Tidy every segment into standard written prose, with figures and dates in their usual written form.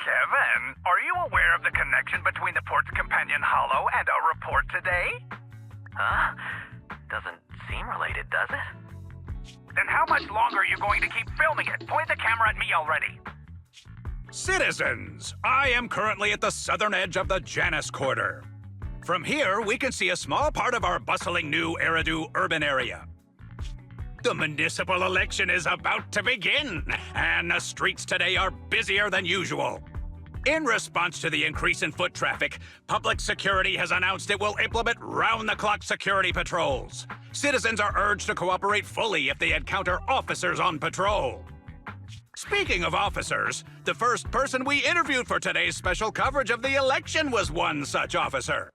Kevin, are you aware of the connection between the port's companion Hollow and our report today? Huh? Doesn't seem related, does it? Then how much longer are you going to keep filming it? Point the camera at me already. Citizens, I am currently at the southern edge of the Janus Quarter. From here, we can see a small part of our bustling new Eridu urban area. The municipal election is about to begin, and the streets today are busier than usual. In response to the increase in foot traffic, public security has announced it will implement round-the-clock security patrols. Citizens are urged to cooperate fully if they encounter officers on patrol. Speaking of officers, the first person we interviewed for today's special coverage of the election was one such officer.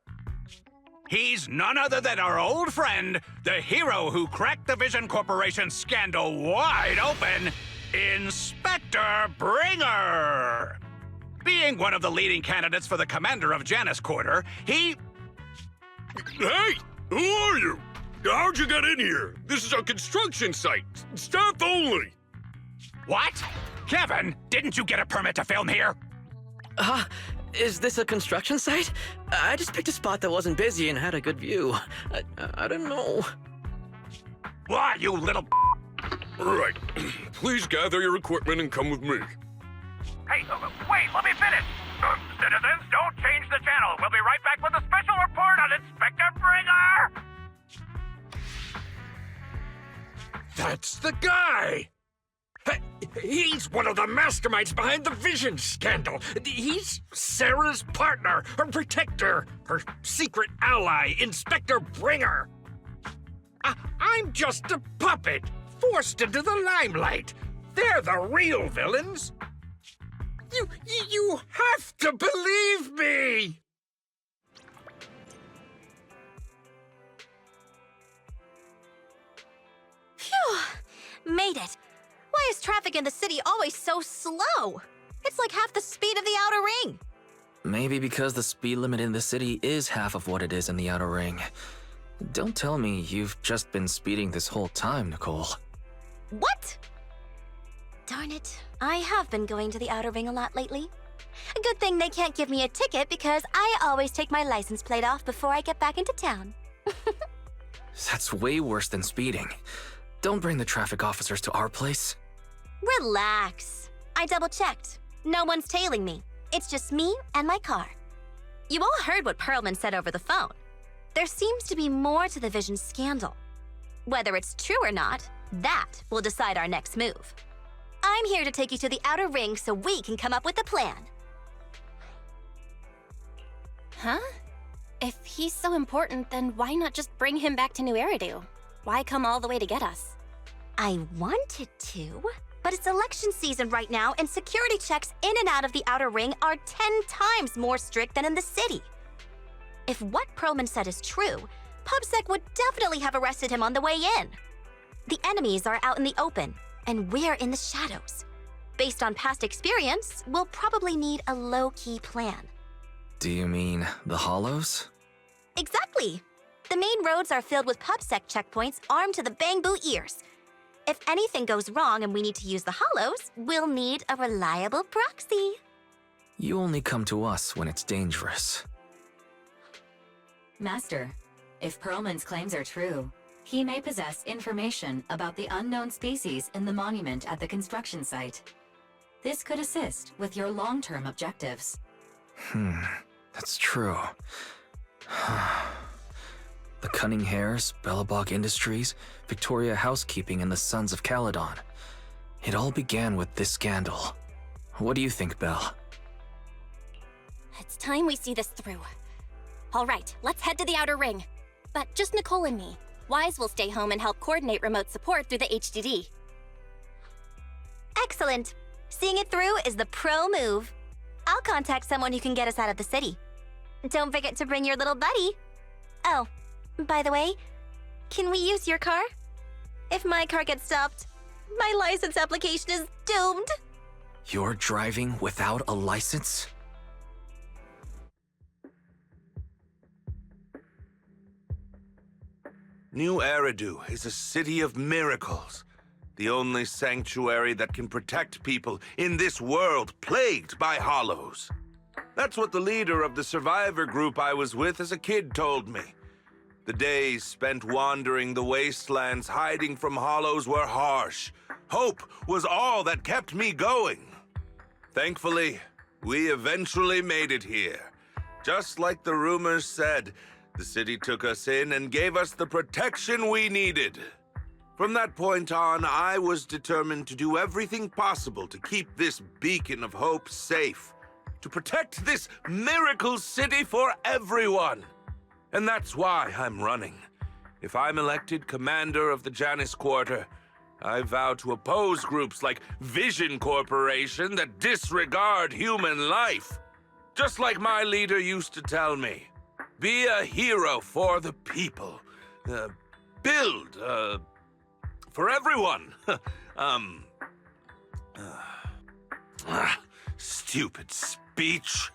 He's none other than our old friend, the hero who cracked the Vision Corporation scandal wide open, Inspector Bringer! Being one of the leading candidates for the commander of Janus Quarter, he... Hey! Who are you? How'd you get in here? This is a construction site. Staff only. What? Kevin, didn't you get a permit to film here? Is this a construction site? I just picked a spot that wasn't busy and had a good view. I don't know. Why, you little... Right. Please gather your equipment and come with me. Hey, wait, let me finish. Citizens, don't change the channel. We'll be right back with a special report on Inspector Bringer. That's the guy! Hey, he's one of the masterminds behind the Vision scandal. He's Sarah's partner, her protector, her secret ally, Inspector Bringer. I'm just a puppet, forced into the limelight. They're the real villains. You have to believe me! Phew! Made it. Why is traffic in the city always so slow? It's like half the speed of the outer ring. Maybe because the speed limit in the city is half of what it is in the outer ring. Don't tell me you've just been speeding this whole time, Nicole. What? Darn it. I have been going to the outer ring a lot lately. A good thing they can't give me a ticket because I always take my license plate off before I get back into town. That's way worse than speeding. Don't bring the traffic officers to our place. Relax. I double-checked. No one's tailing me. It's just me and my car. You all heard what Perlman said over the phone. There seems to be more to the Vision scandal. Whether it's true or not, that will decide our next move. I'm here to take you to the outer ring so we can come up with a plan. Huh? If he's so important, then why not just bring him back to New Eridu? Why come all the way to get us? I wanted to, but it's election season right now and security checks in and out of the outer ring are 10 times more strict than in the city. If what Perlman said is true, PubSec would definitely have arrested him on the way in. The enemies are out in the open, and we're in the shadows. Based on past experience, we'll probably need a low-key plan. Do you mean the Hollows? Exactly! The main roads are filled with PubSec checkpoints armed to the bang-boo ears. If anything goes wrong and we need to use the Hollows, we'll need a reliable proxy. You only come to us when it's dangerous. Master, if Perlman's claims are true, he may possess information about the unknown species in the monument at the construction site. This could assist with your long-term objectives. That's true. The Cunning Hares, Bellabog Industries, Victoria Housekeeping, and the Sons of Caledon. It all began with this scandal. What do you think, Belle? It's time we see this through. All right, let's head to the outer ring. But just Nicole and me. Wise will stay home and help coordinate remote support through the HDD. Excellent. Seeing it through is the pro move. I'll contact someone who can get us out of the city. Don't forget to bring your little buddy. Oh, by the way, can we use your car? If my car gets stopped, my license application is doomed. You're driving without a license? New Eridu is a city of miracles. The only sanctuary that can protect people in this world plagued by hollows. That's what the leader of the survivor group I was with as a kid told me. The days spent wandering the wastelands hiding from hollows were harsh. Hope was all that kept me going. Thankfully, we eventually made it here. Just like the rumors said, the city took us in and gave us the protection we needed. From that point on, I was determined to do everything possible to keep this beacon of hope safe, to protect this miracle city for everyone. And that's why I'm running. If I'm elected commander of the Janus Quarter, I vow to oppose groups like Vision Corporation that disregard human life. Just like my leader used to tell me, be a hero for the people. Build, for everyone. Stupid speech.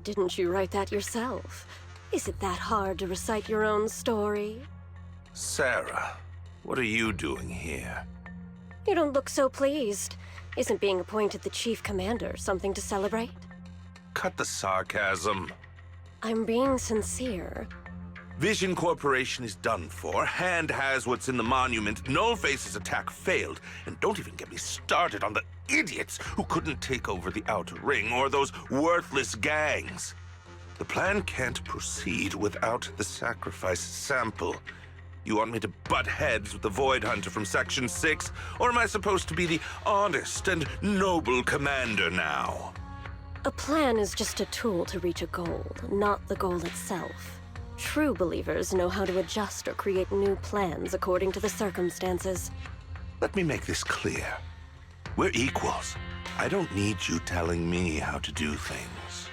Didn't you write that yourself? Is it that hard to recite your own story? Sarah, what are you doing here? You don't look so pleased. Isn't being appointed the chief commander something to celebrate? Cut the sarcasm. I'm being sincere. Vision Corporation is done for. Hand has what's in the monument. Nullface's attack failed. And don't even get me started on the idiots who couldn't take over the Outer Ring or those worthless gangs. The plan can't proceed without the sacrifice sample. You want me to butt heads with the Void Hunter from Section 6? Or am I supposed to be the honest and noble commander now? A plan is just a tool to reach a goal, not the goal itself. True believers know how to adjust or create new plans according to the circumstances. Let me make this clear. We're equals. I don't need you telling me how to do things.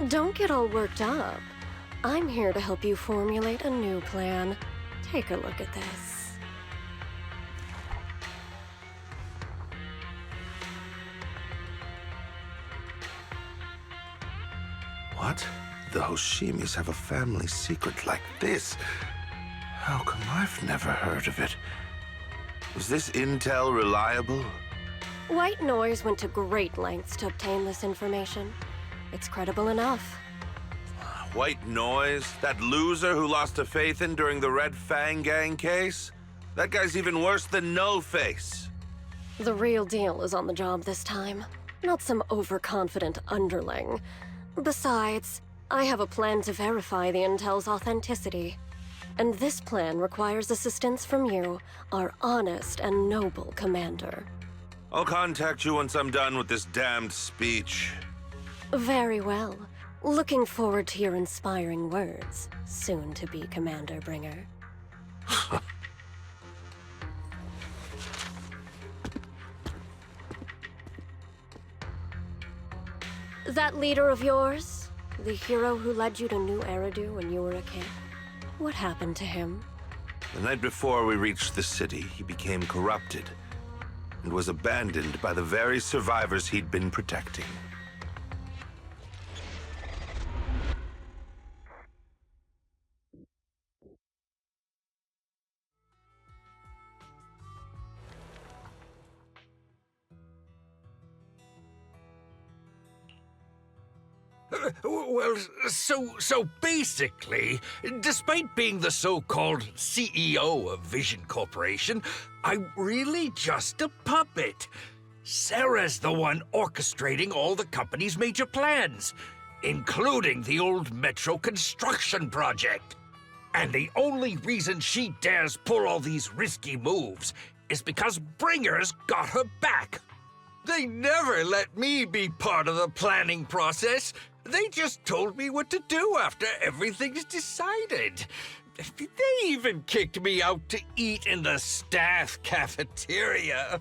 Don't get all worked up. I'm here to help you formulate a new plan. Take a look at this. What? The Hoshimis have a family secret like this? How come I've never heard of it? Is this intel reliable? White Noise went to great lengths to obtain this information. It's credible enough. White Noise? That loser who lost to Phaethon during the Red Fang Gang case? That guy's even worse than Nullface. The real deal is on the job this time, not some overconfident underling. Besides, I have a plan to verify the intel's authenticity. And this plan requires assistance from you, our honest and noble commander. I'll contact you once I'm done with this damned speech. Very well. Looking forward to your inspiring words, soon to be Commander Bringer. That leader of yours? The hero who led you to New Eridu when you were a kid? What happened to him? The night before we reached the city, he became corrupted and was abandoned by the very survivors he'd been protecting. Well, so basically, despite being the so-called CEO of Vision Corporation, I'm really just a puppet. Sarah's the one orchestrating all the company's major plans, including the old metro construction project. And the only reason she dares pull all these risky moves is because Bringer's got her back. They never let me be part of the planning process. They just told me what to do after everything's decided. They even kicked me out to eat in the staff cafeteria.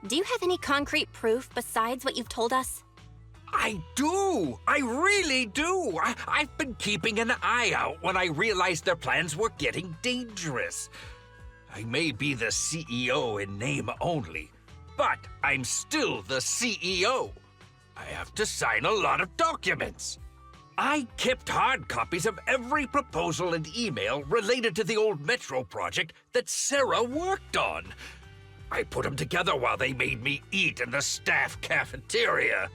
Do you have any concrete proof besides what you've told us? I do! I really do! I've been keeping an eye out when I realized their plans were getting dangerous. I may be the CEO in name only, but I'm still the CEO. I have to sign a lot of documents. I kept hard copies of every proposal and email related to the old Metro project that Sarah worked on. I put them together while they made me eat in the staff cafeteria.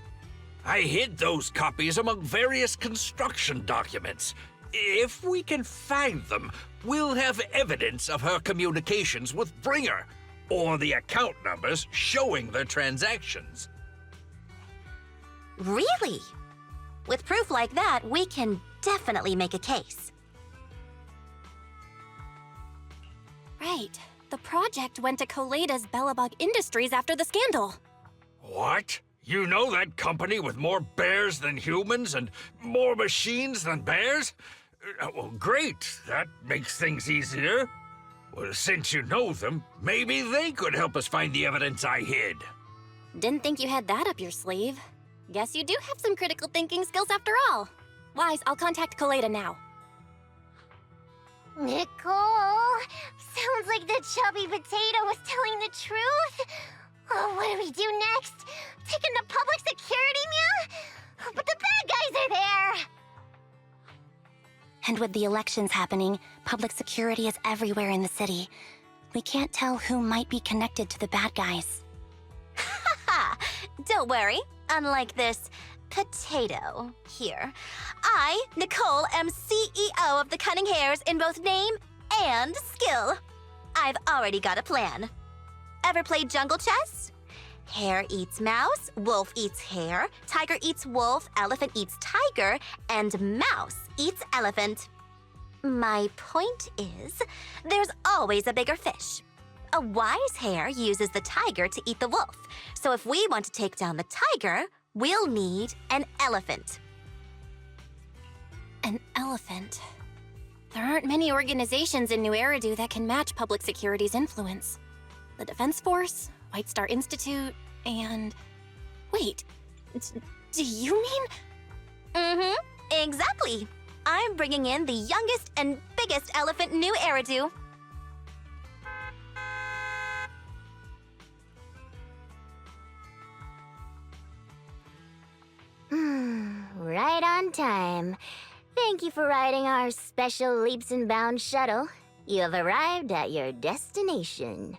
I hid those copies among various construction documents. If we can find them, we'll have evidence of her communications with Bringer, or the account numbers showing their transactions. Really? With proof like that, we can definitely make a case. Right. The project went to Koleda's Belobog Industries after the scandal. What? You know that company with more bears than humans and more machines than bears? Well, great. That makes things easier. Well, since you know them, maybe they could help us find the evidence I hid. Didn't think you had that up your sleeve. Guess you do have some critical thinking skills after all. Wise, I'll contact Koleda now. Nicole, sounds like the chubby potato was telling the truth. Oh, what do we do next? Taking the public security, Mia? But the bad guys are there. And with the elections happening, public security is everywhere in the city. We can't tell who might be connected to the bad guys. Haha! Don't worry. Unlike this potato here, I, Nicole, am CEO of the Cunning Hares in both name and skill. I've already got a plan. Ever played jungle chess? Hare eats mouse, wolf eats hare, tiger eats wolf, elephant eats tiger, and mouse eats elephant. My point is, there's always a bigger fish. A wise hare uses the tiger to eat the wolf. So if we want to take down the tiger, we'll need an elephant. An elephant. There aren't many organizations in New Eridu that can match public security's influence. The Defense Force, White Star Institute, and... Wait, do you mean... Mm-hmm, exactly. I'm bringing in the youngest and biggest elephant in New Eridu. Right on time. Thank you for riding our special leaps and bounds shuttle. You have arrived at your destination.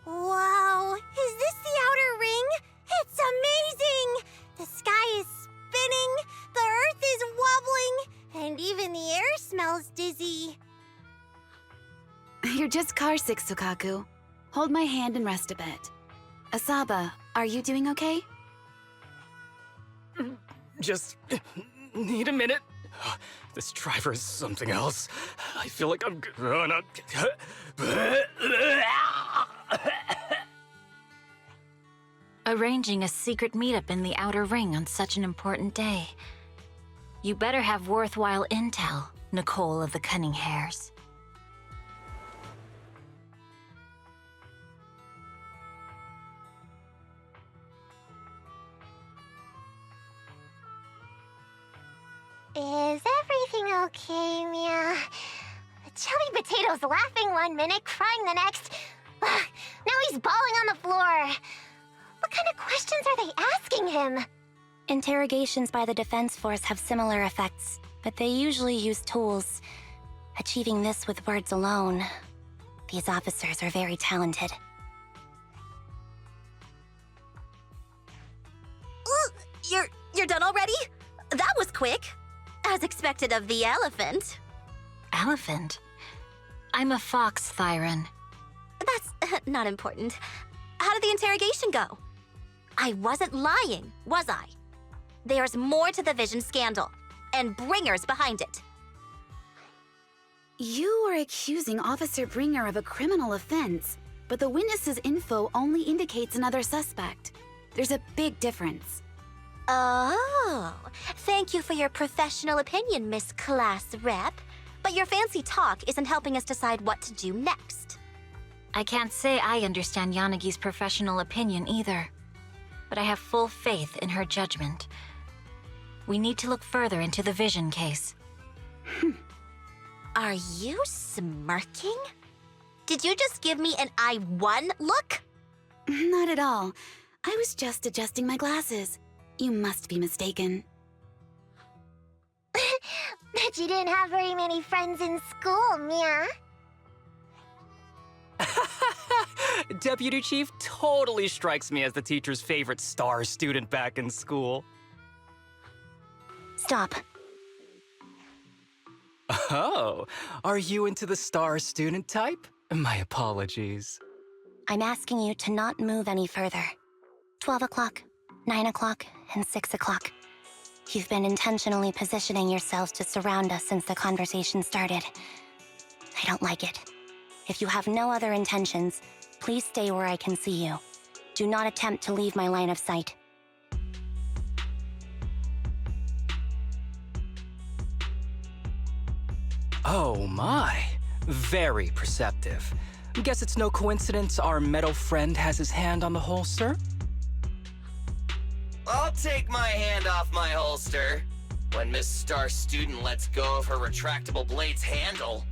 Wow, is this the outer ring? It's amazing! The sky is spinning, the earth is wobbling, and even the air smells dizzy. You're just carsick, Sukaku. Hold my hand and rest a bit. Asaba, are you doing okay? Just need a minute. This driver is something else. I feel like I'm gonna... Arranging a secret meetup in the Outer Ring on such an important day. You better have worthwhile intel, Nicole of the Cunning Hares. Is everything okay, Mia? The chubby potato's laughing one minute, crying the next. Now he's bawling on the floor. What kind of questions are they asking him? Interrogations by the Defense Force have similar effects, but they usually use tools. Achieving this with words alone. These officers are very talented. You're done already? That was quick. As expected of the elephant. Elephant? I'm a fox, Thyron. That's not important. How did the interrogation go? I wasn't lying, was I? There's more to the Vision scandal, and Bringer's behind it. You are accusing Officer Bringer of a criminal offense, but the witness's info only indicates another suspect. There's a big difference. Oh, thank you for your professional opinion, Miss Class Rep. But your fancy talk isn't helping us decide what to do next. I can't say I understand Yanagi's professional opinion either, but I have full faith in her judgment. We need to look further into the Vision case. Are you smirking? Did you just give me an I won look? Not at all. I was just adjusting my glasses. You must be mistaken. Bet you didn't have very many friends in school, Mia. Deputy Chief totally strikes me as the teacher's favorite star student back in school. Stop. Oh, are you into the star student type? My apologies. I'm asking you to not move any further. 12 o'clock, 9 o'clock, and 6 o'clock. You've been intentionally positioning yourselves to surround us since the conversation started. I don't like it. If you have no other intentions, please stay where I can see you. Do not attempt to leave my line of sight. Oh my, very perceptive. Guess it's no coincidence our metal friend has his hand on the holster? I'll take my hand off my holster when Miss Star Student lets go of her retractable blade's handle.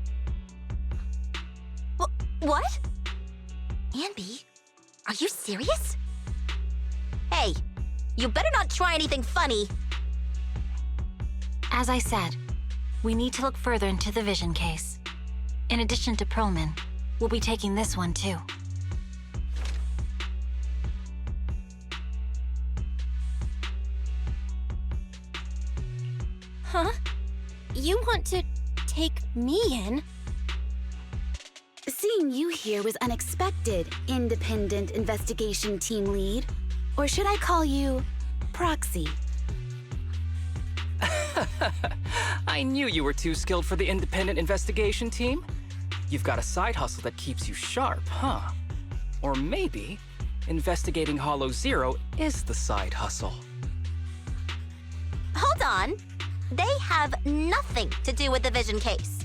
What? Anby, are you serious? Hey, you better not try anything funny. As I said, we need to look further into the vision case. In addition to Perlman, we'll be taking this one too. Huh? You want to take me in? Seeing you here was unexpected, Independent Investigation Team Lead. Or should I call you Proxy? I knew you were too skilled for the Independent Investigation Team. You've got a side hustle that keeps you sharp, huh? Or maybe investigating Hollow Zero is the side hustle. Hold on. They have nothing to do with the vision case.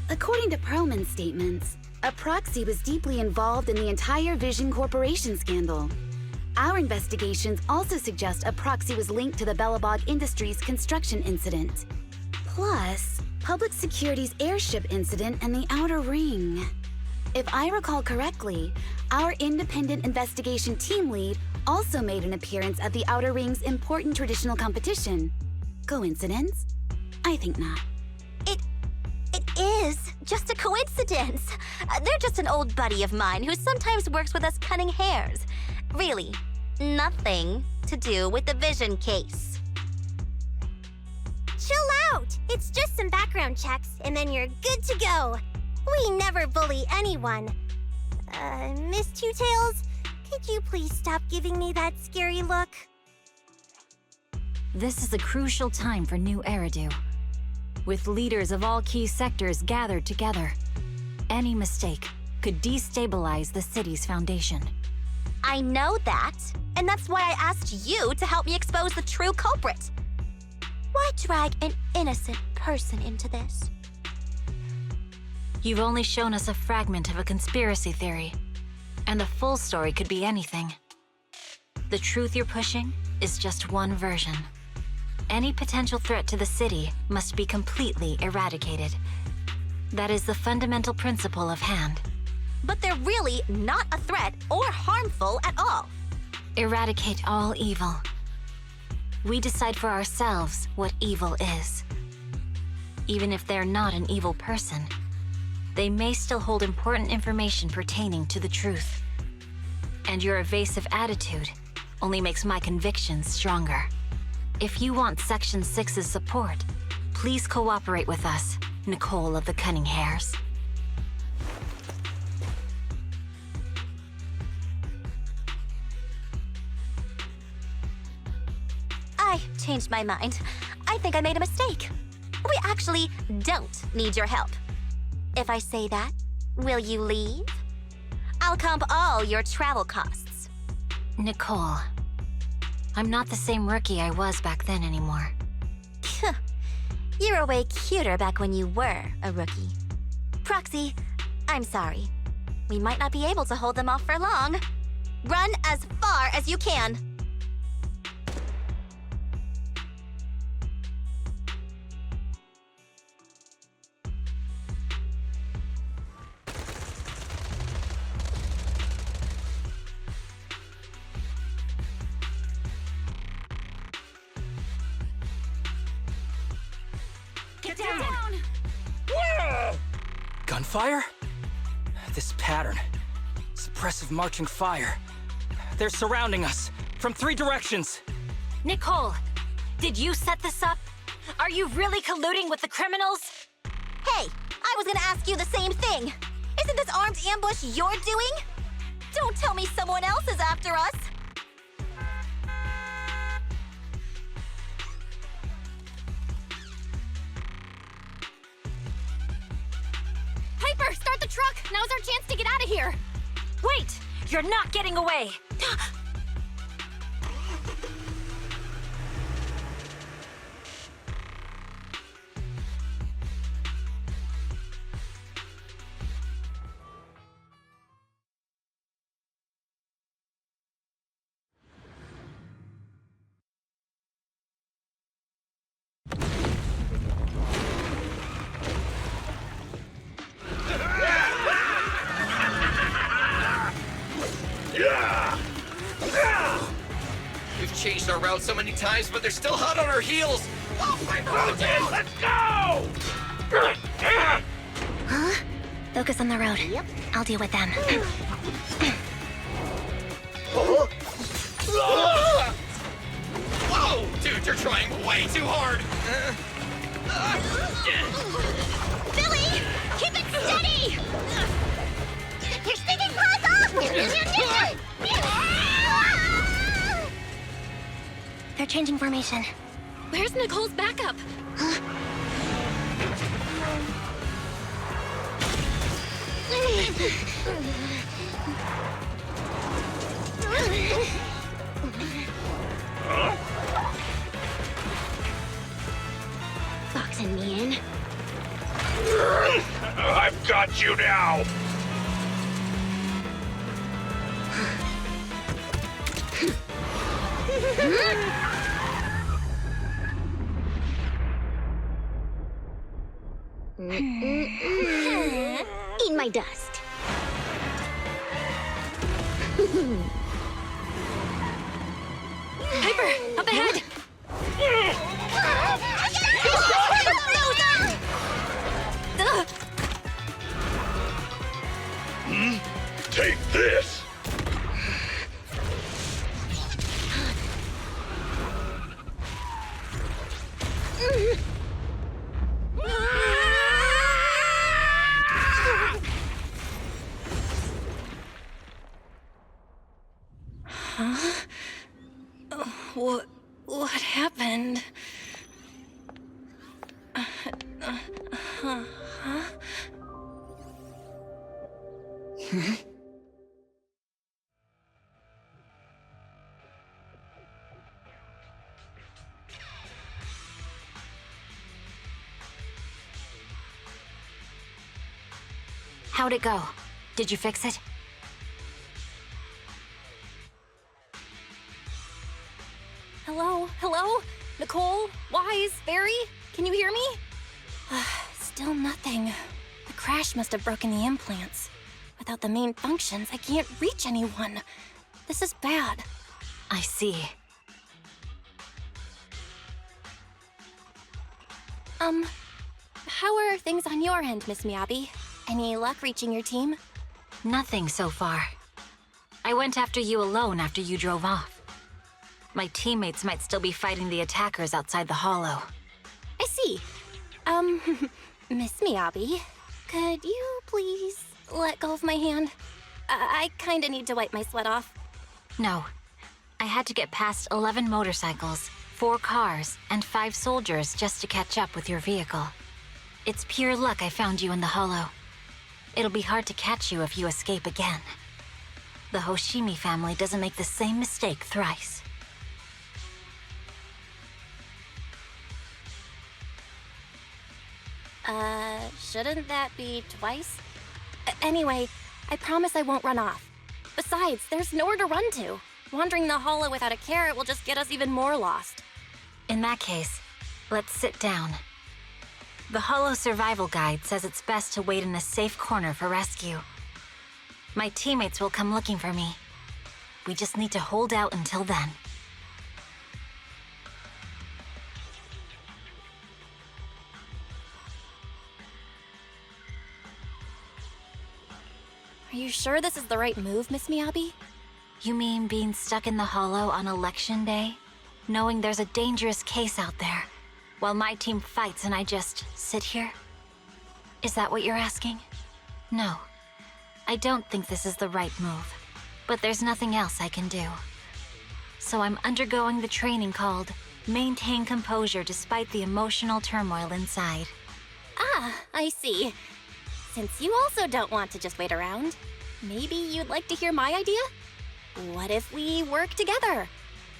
According to Perlman's statements, a proxy was deeply involved in the entire Vision Corporation scandal. Our investigations also suggest a proxy was linked to the Belobog Industries construction incident. Plus, Public Security's airship incident and the Outer Ring. If I recall correctly, our Independent Investigation Team Lead also made an appearance at the Outer Ring's important traditional competition. Coincidence? I think not. It is just a coincidence. They're just an old buddy of mine who sometimes works with us cutting hairs. Really, nothing to do with the vision case. Chill out! It's just some background checks, and then you're good to go. We never bully anyone. Miss Two Tails, could you please stop giving me that scary look? This is a crucial time for New Eridu. With leaders of all key sectors gathered together, any mistake could destabilize the city's foundation. I know that, and that's why I asked you to help me expose the true culprit. Why drag an innocent person into this? You've only shown us a fragment of a conspiracy theory, and the full story could be anything. The truth you're pushing is just one version. Any potential threat to the city must be completely eradicated. That is the fundamental principle of Hand. But they're really not a threat or harmful at all. Eradicate all evil. We decide for ourselves what evil is. Even if they're not an evil person, they may still hold important information pertaining to the truth. And your evasive attitude only makes my convictions stronger. If you want Section 6's support, please cooperate with us, Nicole of the Cunning Hairs. I changed my mind. I think I made a mistake. We actually don't need your help. If I say that, will you leave? I'll comp all your travel costs. Nicole, I'm not the same rookie I was back then anymore. You were way cuter back when you were a rookie. Proxy, I'm sorry. We might not be able to hold them off for long. Run as far as you can. Get down! Gunfire? This pattern. Suppressive marching fire. They're surrounding us from 3 directions. Nicole, did you set this up? Are you really colluding with the criminals? Hey, I was gonna ask you the same thing. Isn't this armed ambush you're doing? Don't tell me someone else is after us. Piper, start the truck! Now's our chance to get out of here! Wait! You're not getting away! We've changed our route so many times, but they're still hot on our heels. Oh, Piper, Let's go! Huh? Focus on the road. Yep. I'll deal with them. Whoa! Dude, you're trying way too hard! Billy! Keep it steady! You're sticking paws off! They're changing formation. Where's Nicole's backup? Boxing me in. I've got you now! Eat my dust. Piper, up ahead! Take this! Huh? What happened? Huh? How'd it go? Did you fix it? Hello? Hello? Nicole? Wise? Barry? Can you hear me? Still nothing. The crash must have broken the implants. Without the main functions, I can't reach anyone. This is bad. I see. How are things on your end, Miss Miyabi? Any luck reaching your team? Nothing so far. I went after you alone after you drove off. My teammates might still be fighting the attackers outside the hollow. I see. Miss Miyabi, could you please let go of my hand? I kinda need to wipe my sweat off. No. I had to get past 11 motorcycles, 4 cars, and 5 soldiers just to catch up with your vehicle. It's pure luck I found you in the hollow. It'll be hard to catch you if you escape again. The Hoshimi family doesn't make the same mistake thrice. Shouldn't that be twice? Anyway, I promise I won't run off. Besides, there's nowhere to run to. Wandering the hollow without a carrot will just get us even more lost. In that case, let's sit down. The Hollow Survival Guide says it's best to wait in a safe corner for rescue. My teammates will come looking for me. We just need to hold out until then. Are you sure this is the right move, Miss Miyabi? You mean being stuck in the hollow on election day? Knowing there's a dangerous case out there, while my team fights and I just sit here? Is that what you're asking? No. I don't think this is the right move. But there's nothing else I can do. So I'm undergoing the training called Maintain Composure Despite the Emotional Turmoil Inside. Ah, I see. Since you also don't want to just wait around, maybe you'd like to hear my idea? What if we work together?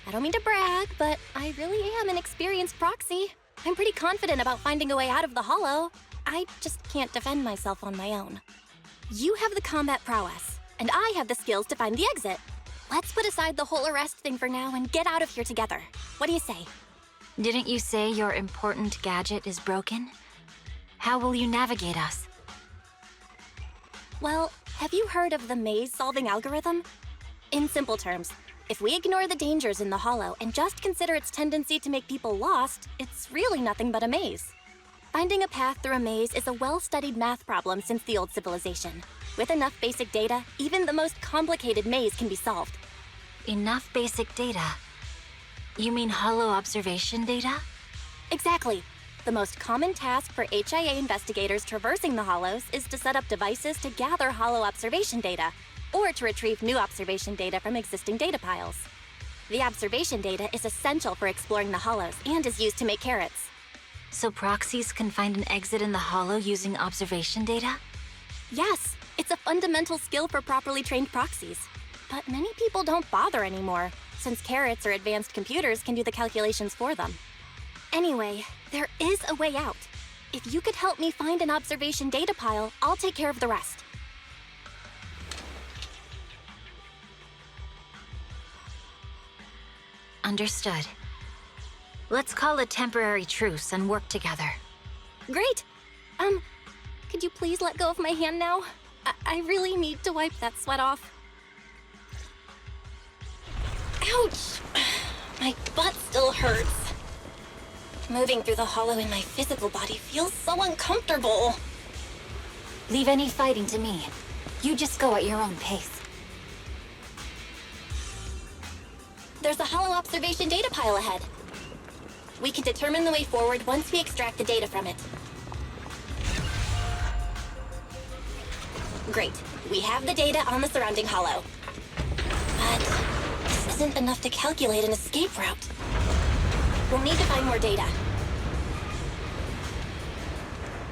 I don't mean to brag, but I really am an experienced proxy. I'm pretty confident about finding a way out of the hollow. I just can't defend myself on my own. You have the combat prowess, and I have the skills to find the exit. Let's put aside the whole arrest thing for now and get out of here together. What do you say? Didn't you say your important gadget is broken? How will you navigate us? Well, have you heard of the maze-solving algorithm? In simple terms, if we ignore the dangers in the hollow and just consider its tendency to make people lost, it's really nothing but a maze. Finding a path through a maze is a well-studied math problem since the old civilization. With enough basic data, even the most complicated maze can be solved. Enough basic data? You mean hollow observation data? Exactly. The most common task for HIA investigators traversing the hollows is to set up devices to gather hollow observation data, or to retrieve new observation data from existing data piles. The observation data is essential for exploring the hollows and is used to make carrots. So proxies can find an exit in the hollow using observation data? Yes, it's a fundamental skill for properly trained proxies. But many people don't bother anymore, since carrots or advanced computers can do the calculations for them. Anyway, there is a way out. If you could help me find an observation data pile, I'll take care of the rest. Understood. Let's call a temporary truce and work together. Great! Could you please let go of my hand now? I really need to wipe that sweat off. Ouch! My butt still hurts. Moving through the hollow in my physical body feels so uncomfortable. Leave any fighting to me. You just go at your own pace. There's a hollow observation data pile ahead. We can determine the way forward once we extract the data from it. Great. We have the data on the surrounding hollow. But this isn't enough to calculate an escape route. We'll need to find more data.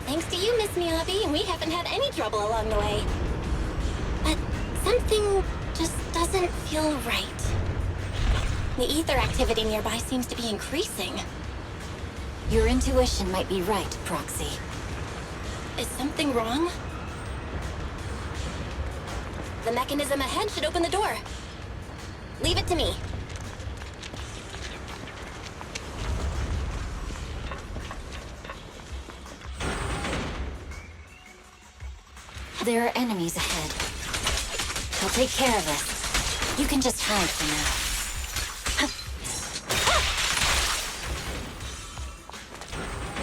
Thanks to you, Miss Miyabi, we haven't had any trouble along the way. But something just doesn't feel right. The ether activity nearby seems to be increasing. Your intuition might be right, Proxy. Is something wrong? The mechanism ahead should open the door. Leave it to me. There are enemies ahead. I'll take care of this. You can just hide for now.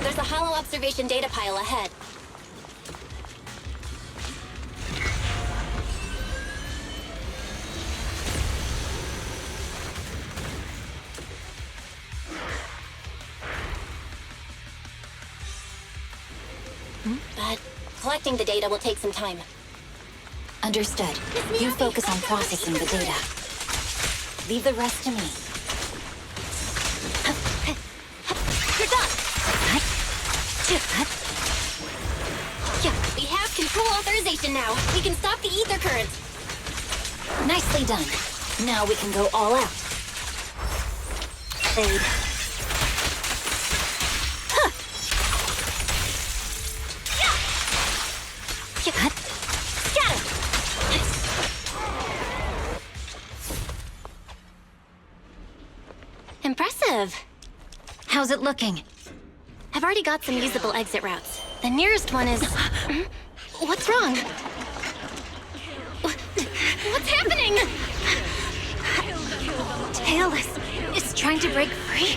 There's a hollow observation data pile ahead. But collecting the data will take some time. Understood. You focus on processing the data. Leave the rest to me. You're done! Yeah, we have control authorization now. We can stop the ether current. Nicely done. Now we can go all out. Aid. Impressive. How's it looking? I've already got some usable exit routes. The nearest one is... What's wrong? What's happening? Tailless is trying to break free.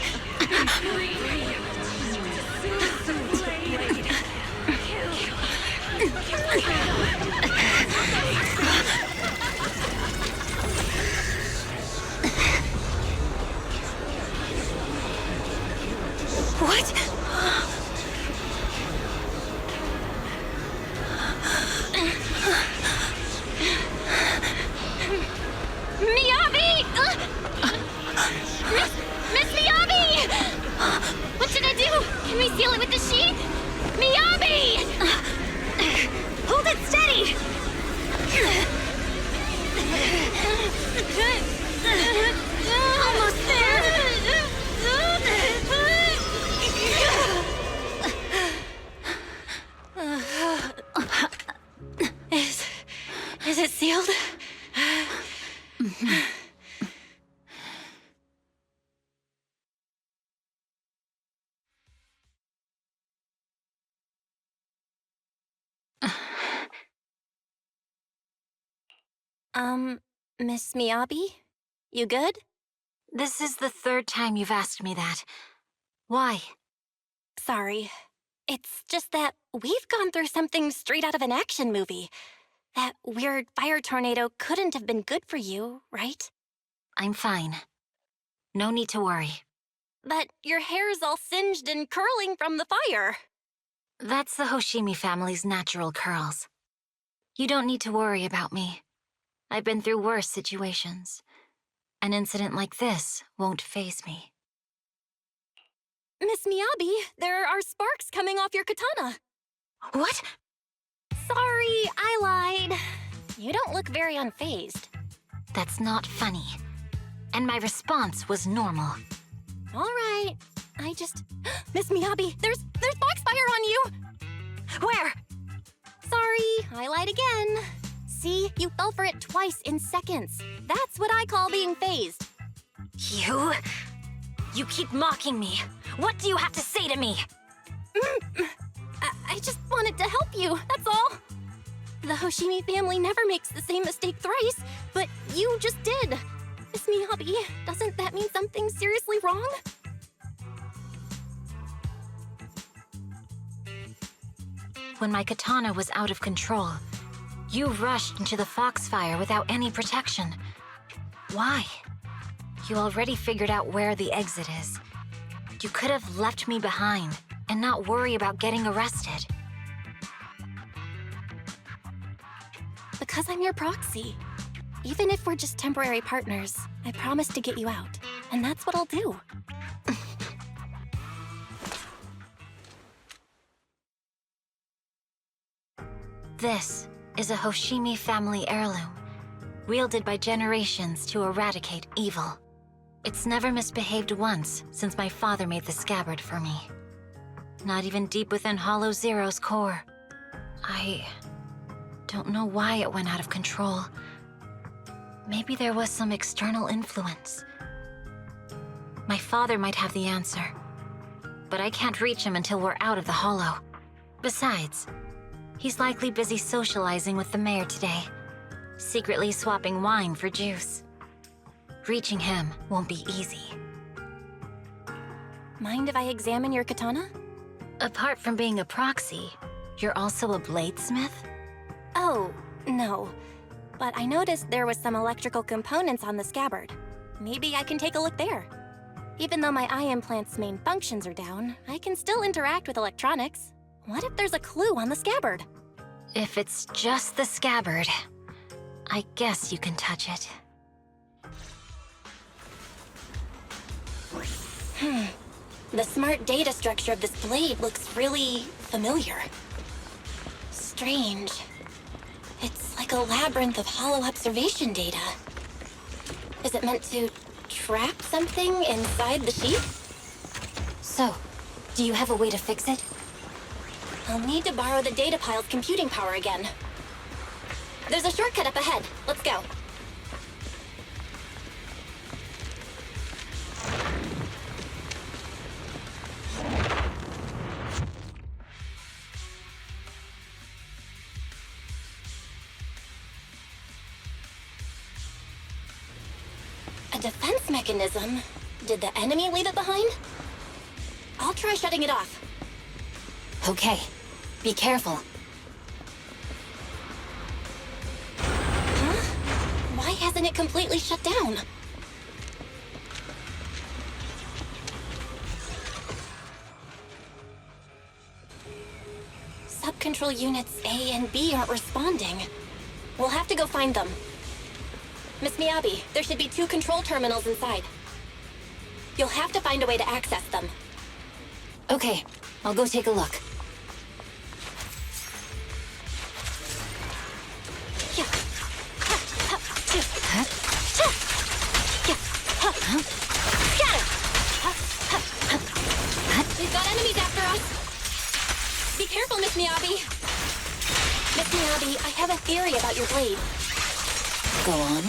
Miss Miyabi? You good? This is the third time you've asked me that. Why? Sorry. It's just that we've gone through something straight out of an action movie. That weird fire tornado couldn't have been good for you, right? I'm fine. No need to worry. But your hair's all singed and curling from the fire. That's the Hoshimi family's natural curls. You don't need to worry about me. I've been through worse situations. An incident like this won't faze me. Miss Miyabi, there are sparks coming off your katana. What? Sorry, I lied. You don't look very unfazed. That's not funny. And my response was normal. All right. I just... Miss Miyabi, there's foxfire on you! Where? Sorry, I lied again. See, you fell for it twice in seconds. That's what I call being phased. You? You keep mocking me. What do you have to say to me? I just wanted to help you, that's all. The Hoshimi family never makes the same mistake thrice, but you just did. Miss Miyabi, doesn't that mean something seriously wrong? When my katana was out of control, you rushed into the foxfire without any protection. Why? You already figured out where the exit is. You could have left me behind and not worry about getting arrested. Because I'm your proxy. Even if we're just temporary partners, I promise to get you out. And that's what I'll do. This is a Hoshimi family heirloom, wielded by generations to eradicate evil. It's never misbehaved once since my father made the scabbard for me. Not even deep within Hollow Zero's core. I don't know why it went out of control. Maybe there was some external influence. My father might have the answer, but I can't reach him until we're out of the Hollow. Besides, he's likely busy socializing with the mayor today, secretly swapping wine for juice. Reaching him won't be easy. Mind if I examine your katana? Apart from being a proxy, you're also a bladesmith? Oh, no. But I noticed there was some electrical components on the scabbard. Maybe I can take a look there. Even though my eye implant's main functions are down, I can still interact with electronics. What if there's a clue on the scabbard? If it's just the scabbard, I guess you can touch it. The smart data structure of this blade looks really familiar. Strange. It's like a labyrinth of hollow observation data. Is it meant to trap something inside the sheath? So, do you have a way to fix it? I'll need to borrow the data pile's computing power again. There's a shortcut up ahead. Let's go. A defense mechanism? Did the enemy leave it behind? I'll try shutting it off. Okay, be careful. Huh? Why hasn't it completely shut down? Sub-control units A and B aren't responding. We'll have to go find them. Miss Miyabi, there should be 2 control terminals inside. You'll have to find a way to access them. Okay, I'll go take a look. We've got enemies after us! Be careful, Miss Miyabi! Miss Miyabi, I have a theory about your blade. Go on.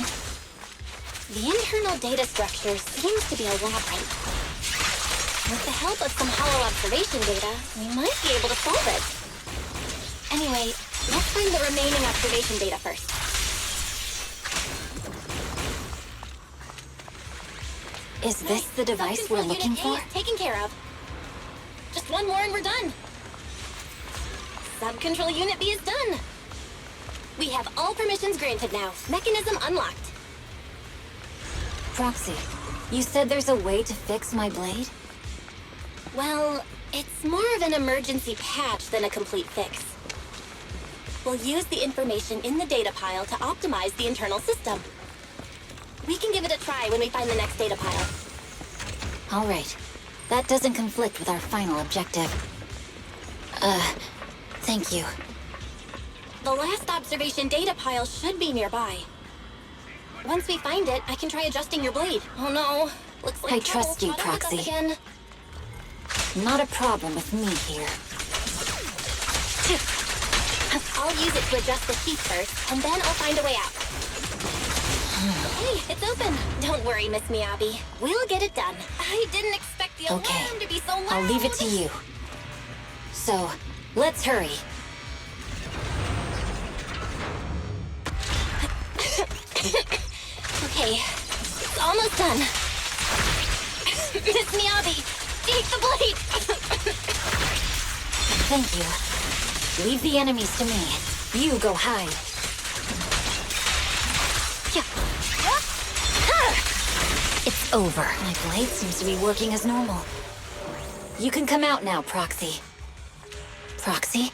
The internal data structure seems to be a labyrinth. With the help of some hollow observation data, we might be able to solve it. Anyway, let's find the remaining observation data first. Is this the device we're looking for? Taken care of. Just one more and we're done. Sub-control unit B is done. We have all permissions granted now. Mechanism unlocked. Proxy, you said there's a way to fix my blade? Well, it's more of an emergency patch than a complete fix. We'll use the information in the data pile to optimize the internal system. We can give it a try when we find the next data pile. All right. That doesn't conflict with our final objective. Thank you. The last observation data pile should be nearby. Once we find it, I can try adjusting your blade. Oh no, looks like I trust you, trouble caught up with us Proxy. again. Not a problem with me here. I'll use it to adjust the heat first, and then I'll find a way out. Hey, it's open. Don't worry, Miss Miyabi. We'll get it done. I didn't expect the alarm to be so loud. I'll leave it to you. So, let's hurry. Okay, it's almost done. Miss Miyabi, take the blade! Thank you. Leave the enemies to me. You go hide. It's over. My blade seems to be working as normal. You can come out now, Proxy. Proxy?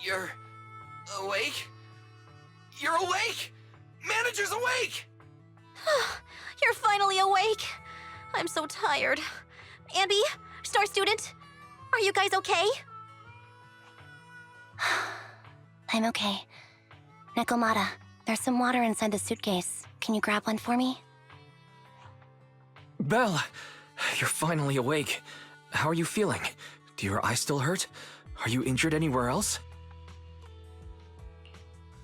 You're awake? You're awake! Manager's awake! You're finally awake. I'm so tired. Andy, Star Student, are you guys okay? I'm okay. Nekomata, there's some water inside the suitcase. Can you grab one for me? Belle, you're finally awake. How are you feeling? Do your eyes still hurt? Are you injured anywhere else?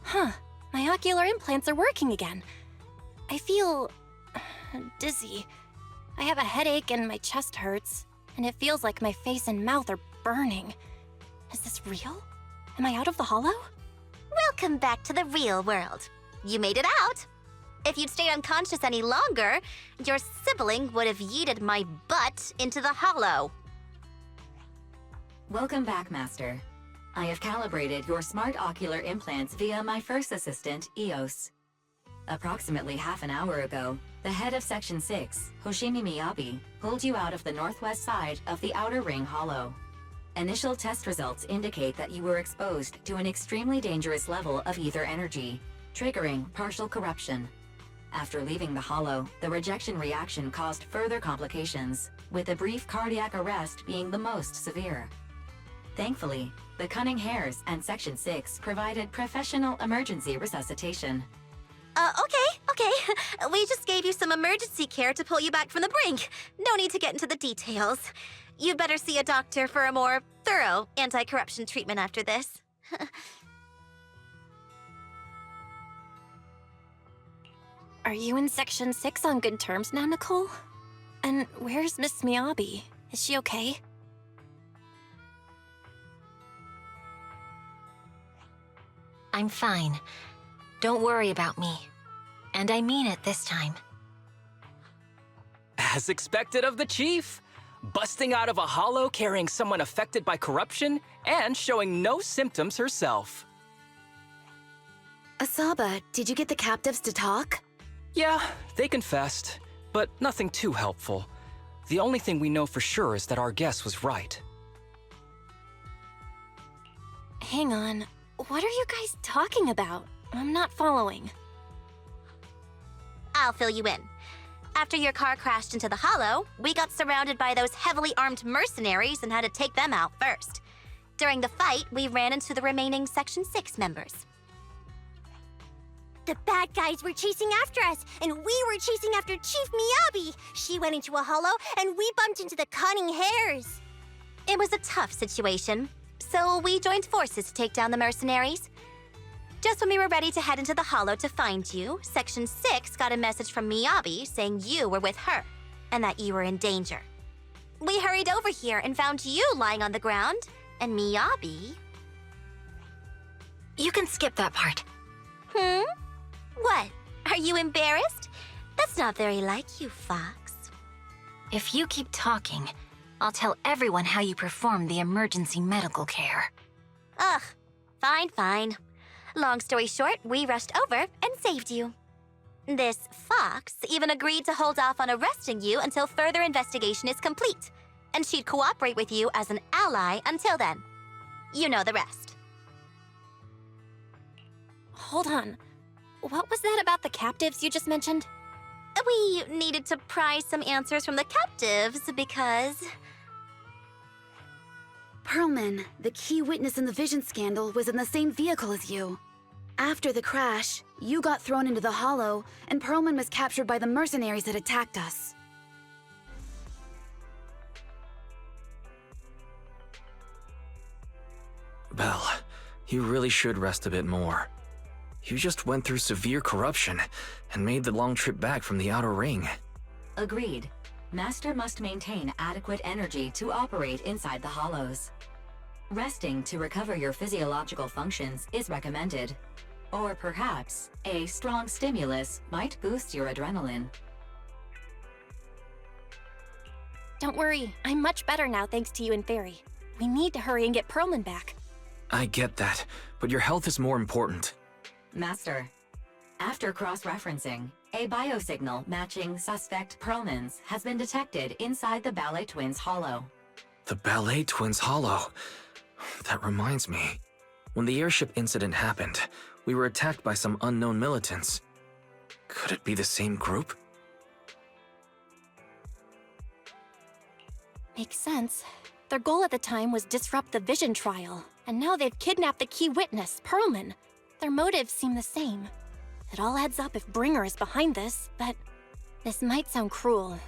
Huh. My ocular implants are working again. I feel dizzy. I have a headache and my chest hurts, and it feels like my face and mouth are burning. Is this real? Am I out of the hollow? Welcome back to the real world. You made it out. If you'd stayed unconscious any longer, your sibling would have yeeted my butt into the hollow. Welcome back, Master. I have calibrated your smart ocular implants via my first assistant, EOS. Approximately half an hour ago, the head of Section 6, Hoshimi Miyabi, pulled you out of the northwest side of the Outer Ring Hollow. Initial test results indicate that you were exposed to an extremely dangerous level of ether energy, triggering partial corruption. After leaving the Hollow, the rejection reaction caused further complications, with a brief cardiac arrest being the most severe. Thankfully, the Cunning Hares and Section 6 provided professional emergency resuscitation. Okay. We just gave you some emergency care to pull you back from the brink. No need to get into the details. You'd better see a doctor for a more thorough anti-corruption treatment after this. Are you in Section 6 on good terms now, Nicole? And where's Miss Miyabi? Is she okay? I'm fine. Don't worry about me. And I mean it this time. As expected of the Chief. Busting out of a hollow carrying someone affected by corruption and showing no symptoms herself. Asaba, did you get the captives to talk? Yeah, they confessed, but nothing too helpful. The only thing we know for sure is that our guess was right. Hang on. What are you guys talking about? I'm not following. I'll fill you in. After your car crashed into the hollow, we got surrounded by those heavily armed mercenaries and had to take them out first. During the fight, we ran into the remaining Section 6 members. The bad guys were chasing after us, and we were chasing after Chief Miyabi. She went into a hollow, and we bumped into the cunning hares. It was a tough situation, so we joined forces to take down the mercenaries. Just when we were ready to head into the hollow to find you, Section 6 got a message from Miyabi saying you were with her, and that you were in danger. We hurried over here and found you lying on the ground, and Miyabi... You can skip that part. What? Are you embarrassed? That's not very like you, Fox. If you keep talking, I'll tell everyone how you performed the emergency medical care. Ugh, fine. Long story short, we rushed over and saved you. This Fox even agreed to hold off on arresting you until further investigation is complete, and she'd cooperate with you as an ally until then. You know the rest. Hold on. What was that about the captives you just mentioned? We needed to pry some answers from the captives because... Perlman, the key witness in the Vision scandal, was in the same vehicle as you. After the crash, you got thrown into the hollow, and Perlman was captured by the mercenaries that attacked us. Belle, you really should rest a bit more. You just went through severe corruption and made the long trip back from the Outer Ring. Agreed. Master must maintain adequate energy to operate inside the hollows. Resting to recover your physiological functions is recommended. Or perhaps, a strong stimulus might boost your adrenaline. Don't worry, I'm much better now thanks to you and Fairy. We need to hurry and get Perlman back. I get that, but your health is more important. Master, after cross-referencing, a biosignal matching suspect Perlman's has been detected inside the Ballet Twins hollow. The Ballet Twins hollow. That reminds me. When the airship incident happened, we were attacked by some unknown militants. Could it be the same group? Makes sense. Their goal at the time was disrupt the Vision trial, and now they've kidnapped the key witness, Perlman. Their motives seem the same. It all adds up if Bringer is behind this, but... This might sound cruel,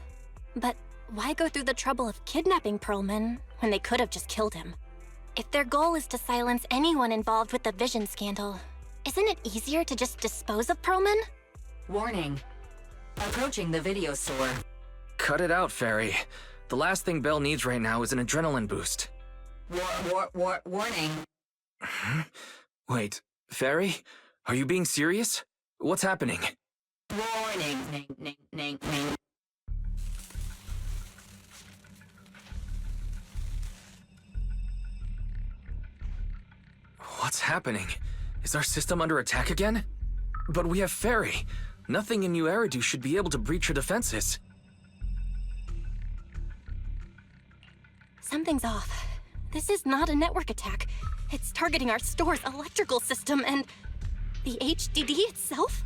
but why go through the trouble of kidnapping Perlman when they could have just killed him? If their goal is to silence anyone involved with the Vision scandal, isn't it easier to just dispose of Perlman? Warning. Approaching the video store. Cut it out, Fairy. The last thing Belle needs right now is an adrenaline boost. Warning. Wait, Fairy? Are you being serious? What's happening? Warning. Ning. What's happening? Is our system under attack again? But we have Fairy. Nothing in New Eridu should be able to breach her defenses. Something's off. This is not a network attack. It's targeting our store's electrical system and... the HDD itself?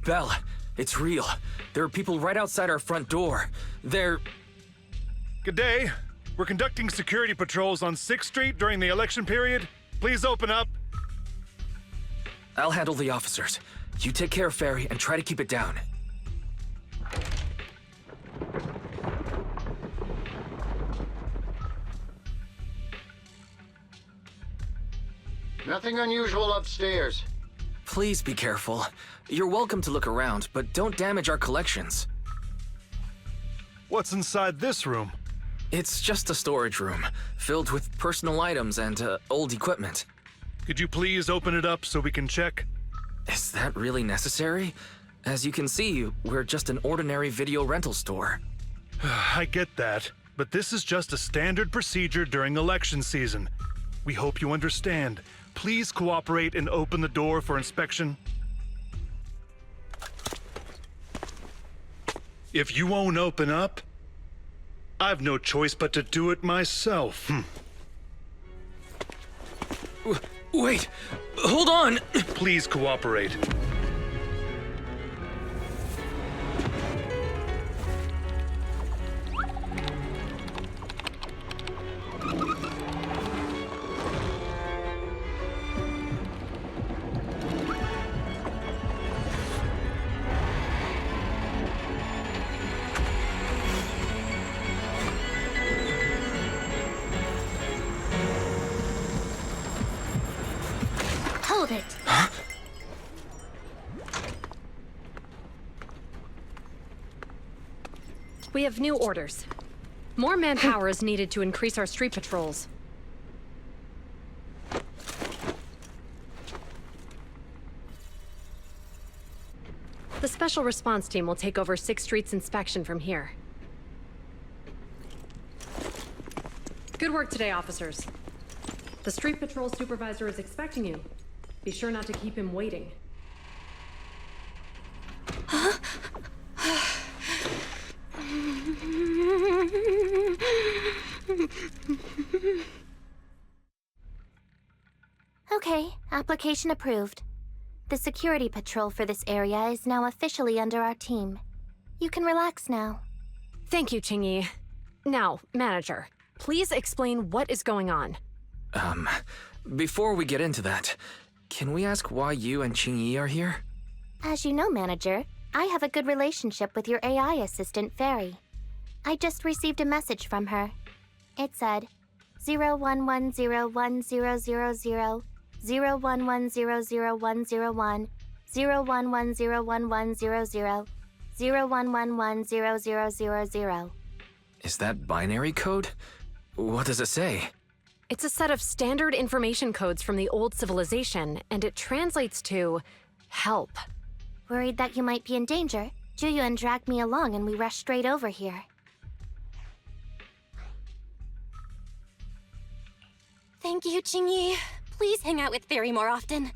Belle, it's real. There are people right outside our front door. They're... Good day. We're conducting security patrols on 6th Street during the election period. Please open up. I'll handle the officers. You take care of Fairy and try to keep it down. Nothing unusual upstairs. Please be careful. You're welcome to look around, but don't damage our collections. What's inside this room? It's just a storage room, filled with personal items and old equipment. Could you please open it up so we can check? Is that really necessary? As you can see, we're just an ordinary video rental store. I get that, but this is just a standard procedure during election season. We hope you understand. Please cooperate and open the door for inspection. If you won't open up, I've no choice but to do it myself. Wait! Hold on! Please cooperate. We have new orders. More manpower is needed to increase our street patrols. The Special Response Team will take over 6th Street's inspection from here. Good work today, officers. The Street Patrol Supervisor is expecting you. Be sure not to keep him waiting. Okay, application approved. The security patrol for this area is now officially under our team. You can relax now. Thank you, Qingyi. Now, Manager, please explain what is going on. Before we get into that, can we ask why you and Qingyi are here? As you know, Manager, I have a good relationship with your AI assistant, Fairy. I just received a message from her. It said, 01101000, 01100101, 01101100, 01110000. Is that binary code? What does it say? It's a set of standard information codes from the old civilization, and it translates to help. Worried that you might be in danger, Juyun dragged me along and we rushed straight over here. Thank you, Qingyi. Please hang out with Fairy more often.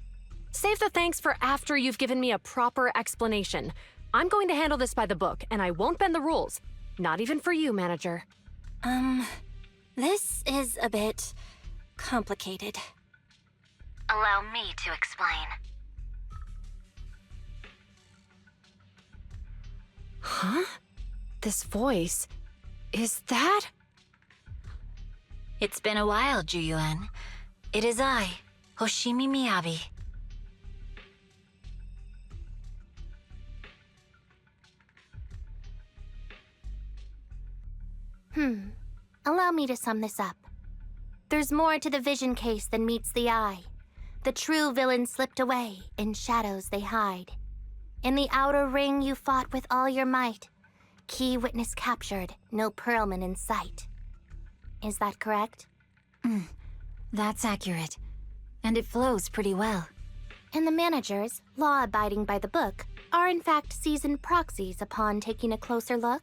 Save the thanks for after you've given me a proper explanation. I'm going to handle this by the book, and I won't bend the rules. Not even for you, Manager. This is a bit complicated. Allow me to explain. Huh? This voice... is that... It's been a while, Juyuan. It is I, Hoshimi Miyabi. Allow me to sum this up. There's more to the vision case than meets the eye. The true villain slipped away, in shadows they hide. In the outer ring you fought with all your might. Key witness captured, no Perlman in sight. Is that correct? That's accurate. And it flows pretty well. And the managers, law-abiding by the book, are in fact seasoned proxies upon taking a closer look?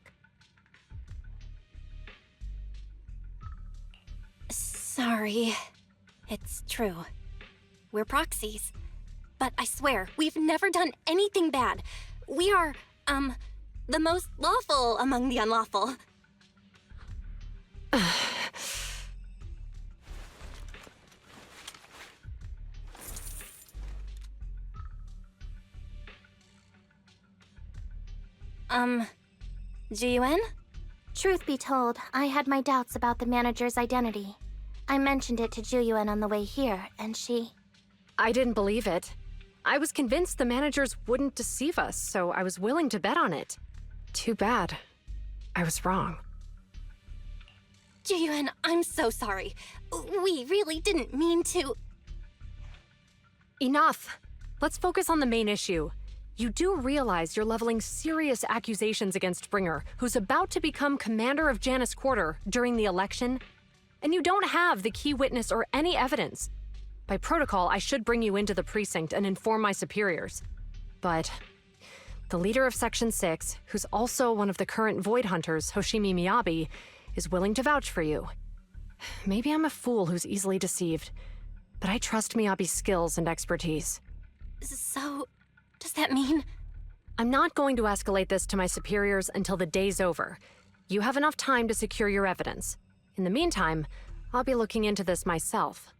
Sorry. It's true. We're proxies. But I swear, we've never done anything bad. We are, the most lawful among the unlawful. Jiyuan? Truth be told, I had my doubts about the manager's identity. I mentioned it to Juyuan on the way here, and she... I didn't believe it. I was convinced the managers wouldn't deceive us, so I was willing to bet on it. Too bad. I was wrong. Jiyuan, I'm so sorry. We really didn't mean to... Enough! Let's focus on the main issue. You do realize you're leveling serious accusations against Springer, who's about to become commander of Janus Quarter during the election? And you don't have the key witness or any evidence. By protocol, I should bring you into the precinct and inform my superiors. But the leader of Section 6, who's also one of the current Void Hunters, Hoshimi Miyabi, is willing to vouch for you. Maybe I'm a fool who's easily deceived, but I trust Miyabi's skills and expertise. So, does that mean... I'm not going to escalate this to my superiors until the day's over. You have enough time to secure your evidence. In the meantime, I'll be looking into this myself.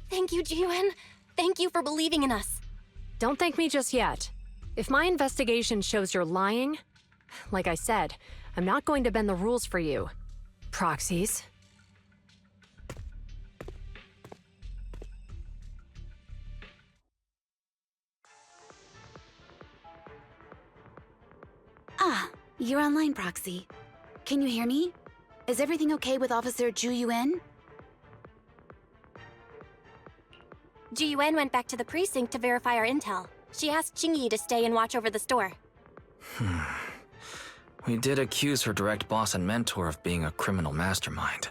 Thank you, Jiyuan. Thank you for believing in us. Don't thank me just yet. If my investigation shows you're lying, like I said, I'm not going to bend the rules for you. Proxies. Ah, you're online, Proxy. Can you hear me? Is everything okay with Officer Juyuan? Jiyuan went back to the precinct to verify our intel. She asked Qingyi to stay and watch over the store. We did accuse her direct boss and mentor of being a criminal mastermind,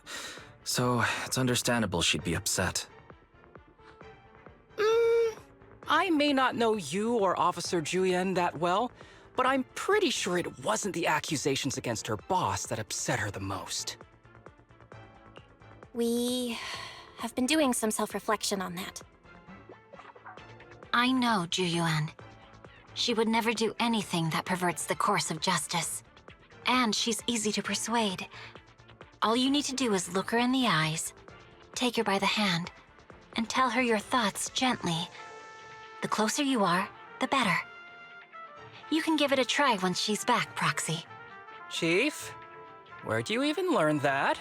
so it's understandable she'd be upset. I may not know you or Officer Juyen that well, but I'm pretty sure it wasn't the accusations against her boss that upset her the most. We have been doing some self-reflection on that. I know Juyuan. She would never do anything that perverts the course of justice. And she's easy to persuade. All you need to do is look her in the eyes, take her by the hand, and tell her your thoughts gently. The closer you are, the better. You can give it a try once she's back, Proxy. Chief, where'd you even learn that?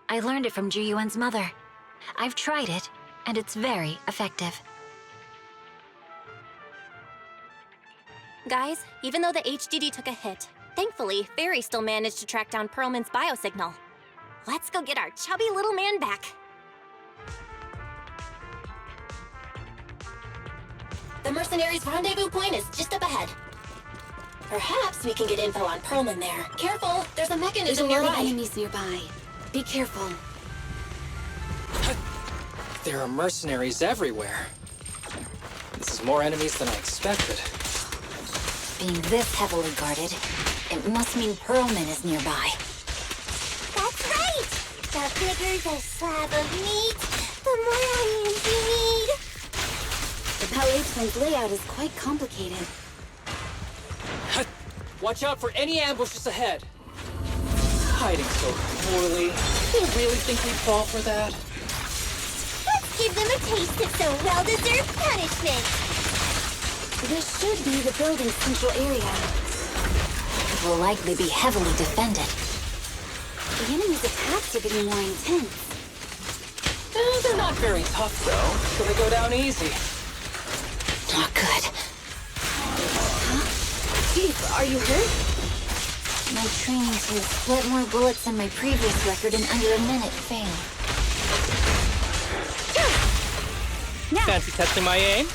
I learned it from Juyuan's mother. I've tried it, and it's very effective. Guys, even though the HDD took a hit, thankfully, Fairy still managed to track down Perlman's biosignal. Let's go get our chubby little man back. The mercenaries' rendezvous point is just up ahead. Perhaps we can get info on Perlman there. Careful, there's a mechanism There's a lot nearby. of enemies nearby. Be careful. There are mercenaries everywhere. This is more enemies than I expected. Being this heavily guarded, it must mean Perlman is nearby. That's right! The bigger the slab of meat, the more onions you need. The Ballet Twins layout is quite complicated. Watch out for any ambushes ahead. Hiding so poorly. You really think we'd fall for that? Let's give them a taste of some well-deserved punishment. This should be the building's central area. It will likely be heavily defended. The enemy's attacks are getting more intense. They're not very tough, though, so they go down easy. Not good. Huh? Chief, are you hurt? My training to split more bullets than my previous record in under a minute failed. Fancy testing my aim?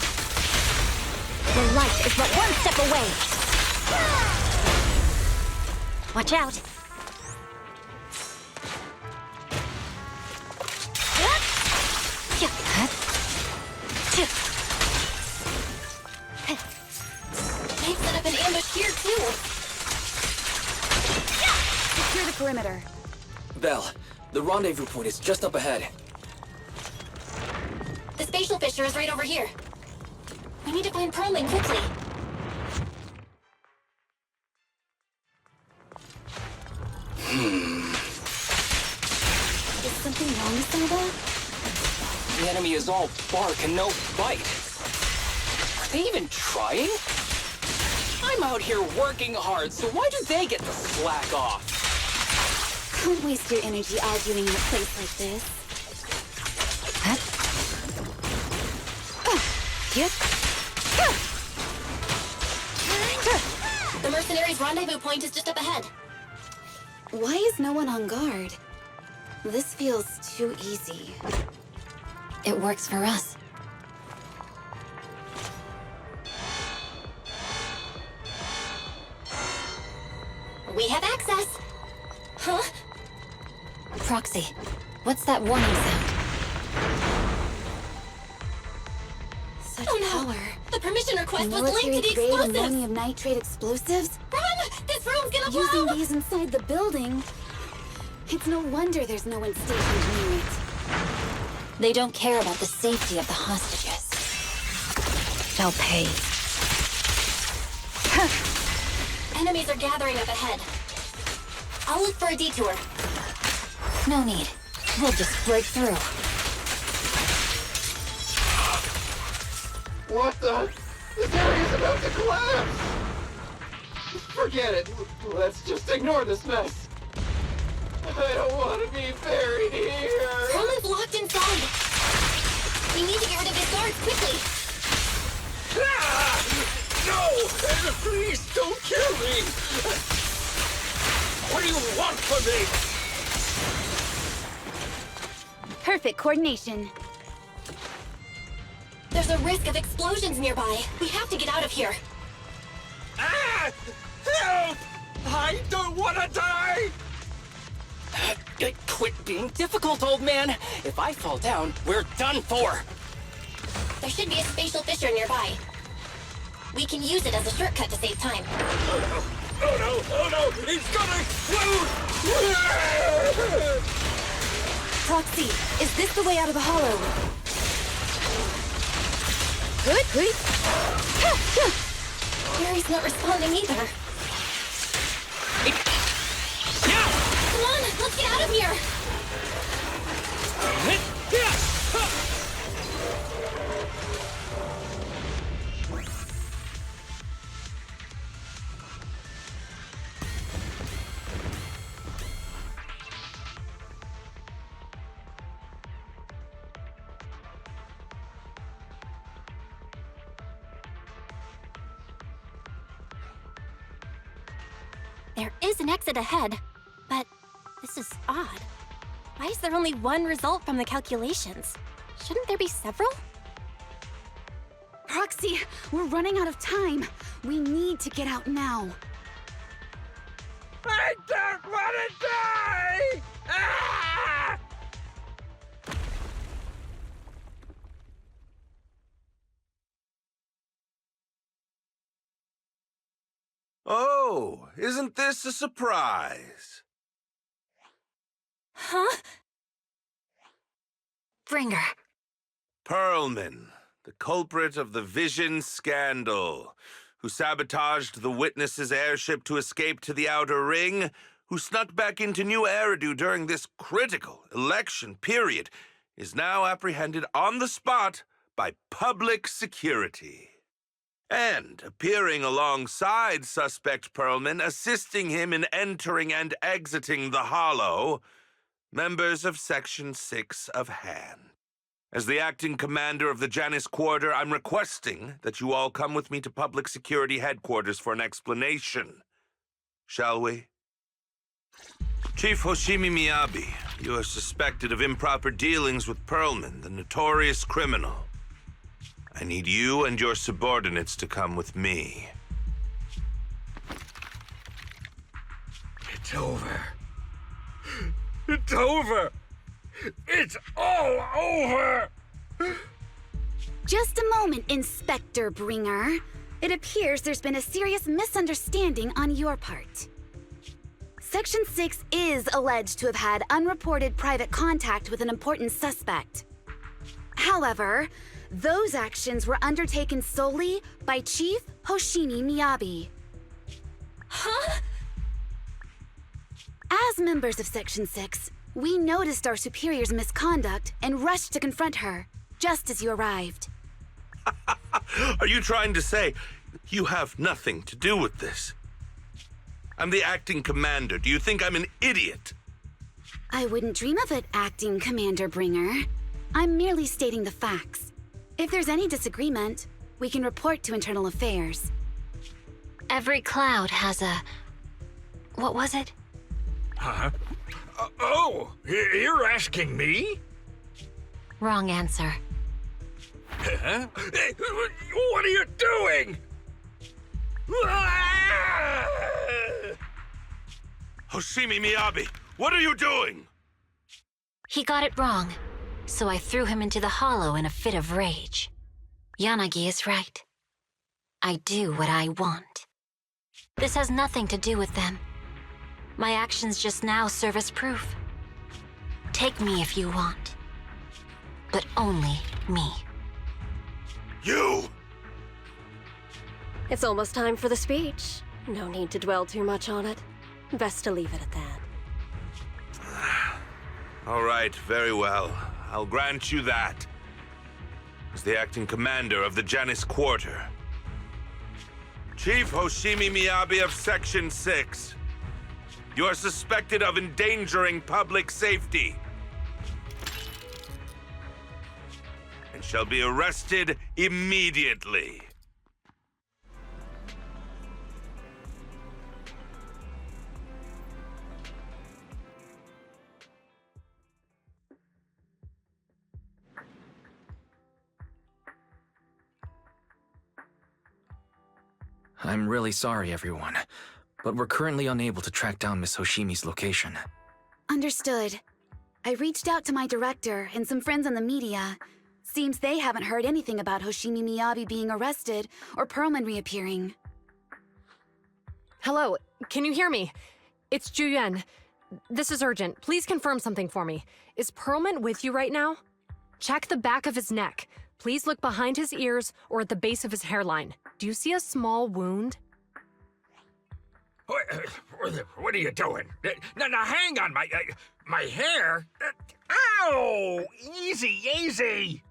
Your life is but one step away. Watch out. They've set up an ambush here, too. Secure the perimeter. Belle, the rendezvous point is just up ahead. The spatial fissure is right over here. We need to find Perlman quickly. Is something wrong with Zelda? The enemy is all bark and no bite. Are they even trying? I'm out here working hard, so why do they get to slack off? Don't waste your energy arguing in a place like this. The mercenaries' rendezvous point is just up ahead. Why is no one on guard? This feels too easy. It works for us. We have access. Huh? Proxy, what's that warning sound? Such Oh no! power. The permission request was linked to the Military-grade explosives! ammonium nitrate explosives? Run! This room's gonna blow! Using these inside the building? It's no wonder there's no one stationed near it. They don't care about the safety of the hostages. They'll pay. Enemies are gathering up ahead. I'll look for a detour. No need. We'll just break through. What the? This area's about to collapse! Forget it. Let's just ignore this mess. I don't want to be buried here. Perlman's locked inside. We need to get rid of his guards quickly. Ah! No! Please don't kill me! What do you want from me? Perfect coordination. There's a risk of explosions nearby. We have to get out of here. Ah! Help! I don't want to die! Quit being difficult, old man. If I fall down, we're done for. There should be a spatial fissure nearby. We can use it as a shortcut to save time. Oh no! Oh no! Oh no! It's gonna explode! Proxy, is this the way out of the hollow? Good. Gary's not responding either. Come on, let's get out of here! There is an exit ahead, but this is odd. Why is there only one result from the calculations? Shouldn't there be several? Proxy, we're running out of time. We need to get out now. I don't want to die! Ah! Oh, isn't this a surprise? Huh? Bringer. Perlman, the culprit of the Vision scandal, who sabotaged the Witness's airship to escape to the Outer Ring, who snuck back into New Eridu during this critical election period, is now apprehended on the spot by public security. And appearing alongside suspect Perlman, assisting him in entering and exiting the Hollow, members of Section 6 of Han. As the acting commander of the Janus Quarter, I'm requesting that you all come with me to Public Security Headquarters for an explanation. Shall we? Chief Hoshimi Miyabi, you are suspected of improper dealings with Perlman, the notorious criminal. I need you and your subordinates to come with me. It's over. It's over! It's all over! Just a moment, Inspector Bringer. It appears there's been a serious misunderstanding on your part. Section 6 is alleged to have had unreported private contact with an important suspect. However, those actions were undertaken solely by Chief Hoshimi Miyabi. Huh? As members of Section 6, we noticed our superior's misconduct and rushed to confront her, just as you arrived. Are you trying to say you have nothing to do with this? I'm the acting commander. Do you think I'm an idiot? I wouldn't dream of it, Acting Commander Bringer. I'm merely stating the facts. If there's any disagreement, we can report to Internal Affairs. Every cloud has a... What was it? Huh? You're asking me? Wrong answer. Huh? What are you doing? Hoshimi Miyabi, what are you doing? He got it wrong, so I threw him into the hollow in a fit of rage. Yanagi is right. I do what I want. This has nothing to do with them. My actions just now serve as proof. Take me if you want. But only me. You! It's almost time for the speech. No need to dwell too much on it. Best to leave it at that. All right, very well. I'll grant you that. As the acting commander of the Janus Quarter. Chief Hoshimi Miyabi of Section 6. You are suspected of endangering public safety. And shall be arrested immediately. I'm really sorry, everyone, but we're currently unable to track down Miss Hoshimi's location. Understood. I reached out to my director and some friends in the media. Seems they haven't heard anything about Hoshimi Miyabi being arrested or Perlman reappearing. Hello, can you hear me? It's Juyuan. This is urgent. Please confirm something for me. Is Perlman with you right now? Check the back of his neck. Please look behind his ears or at the base of his hairline. Do you see a small wound? What are you doing? Now, hang on, my hair? Ow! Easy, easy!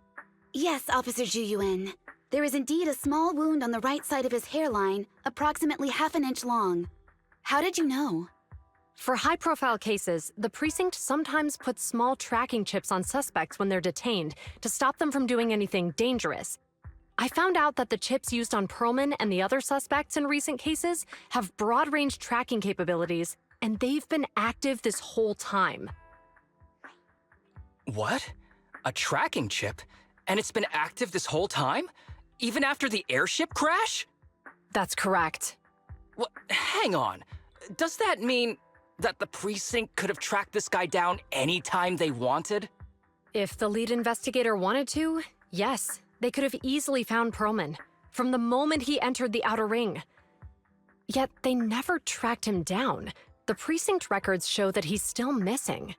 Yes, Officer Juyuan. There is indeed a small wound on the right side of his hairline, approximately half an inch long. How did you know? For high-profile cases, the precinct sometimes puts small tracking chips on suspects when they're detained to stop them from doing anything dangerous. I found out that the chips used on Perlman and the other suspects in recent cases have broad-range tracking capabilities, and they've been active this whole time. What? A tracking chip? And it's been active this whole time? Even after the airship crash? That's correct. What? Hang on. Does that mean that the precinct could have tracked this guy down anytime they wanted? If the lead investigator wanted to, yes. They could have easily found Perlman from the moment he entered the outer ring. Yet they never tracked him down. The precinct records show that he's still missing.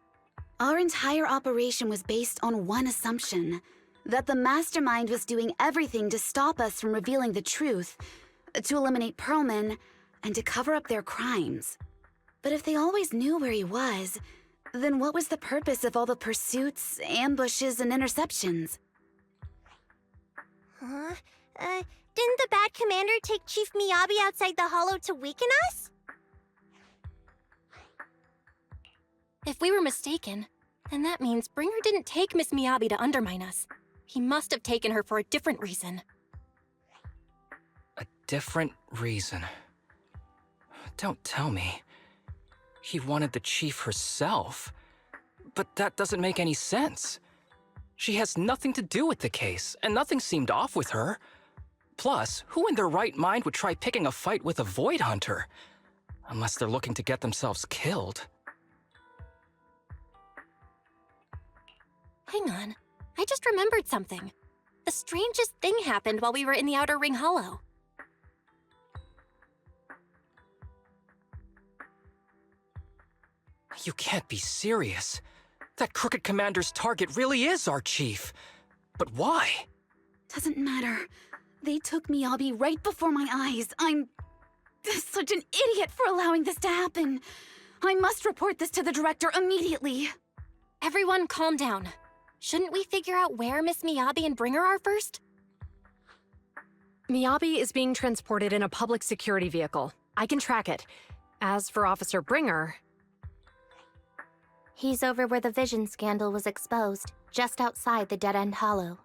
Our entire operation was based on one assumption, that the mastermind was doing everything to stop us from revealing the truth, to eliminate Perlman, and to cover up their crimes. But if they always knew where he was, then what was the purpose of all the pursuits, ambushes, and interceptions? Didn't the bad commander take Chief Miyabi outside the hollow to weaken us? If we were mistaken, then that means Bringer didn't take Miss Miyabi to undermine us. He must have taken her for a different reason. A different reason? Don't tell me. He wanted the chief herself. But that doesn't make any sense. She has nothing to do with the case, and nothing seemed off with her. Plus, who in their right mind would try picking a fight with a Void Hunter? Unless they're looking to get themselves killed. Hang on. I just remembered something. The strangest thing happened while we were in the Outer Ring Hollow. You can't be serious. That crooked commander's target really is our chief. But why? Doesn't matter. They took Miyabi right before my eyes. I'm such an idiot for allowing this to happen. I must report this to the director immediately. Everyone calm down. Shouldn't we figure out where Miss Miyabi and Bringer are first? Miyabi is being transported in a public security vehicle. I can track it. As for Officer Bringer... He's over where the vision scandal was exposed, just outside the Dead End Hollow.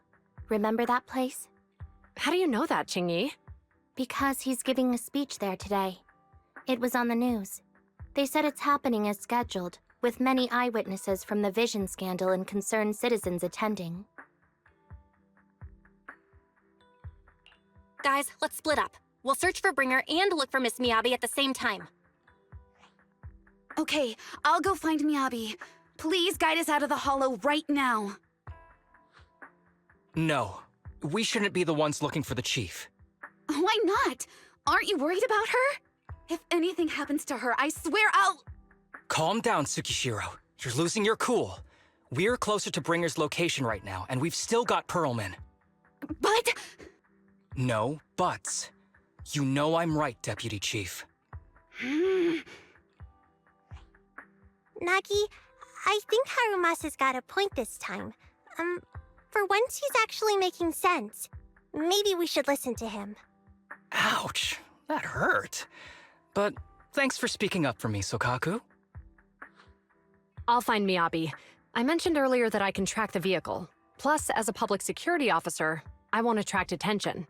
Remember that place? How do you know that, Qingyi? Because he's giving a speech there today. It was on the news. They said it's happening as scheduled, with many eyewitnesses from the vision scandal and concerned citizens attending. Guys, let's split up. We'll search for Bringer and look for Miss Miyabi at the same time. Okay, I'll go find Miyabi. Please guide us out of the hollow right now. No. We shouldn't be the ones looking for the chief. Why not? Aren't you worried about her? If anything happens to her, I swear I'll... Calm down, Tsukishiro. You're losing your cool. We're closer to Bringer's location right now, and we've still got Perlman. But... No buts. You know I'm right, Deputy Chief. Nagi, I think Harumasa's got a point this time. For once he's actually making sense. Maybe we should listen to him. Ouch, that hurt. But thanks for speaking up for me, Sokaku. I'll find Miyabi. I mentioned earlier that I can track the vehicle. Plus, as a public security officer, I won't attract attention.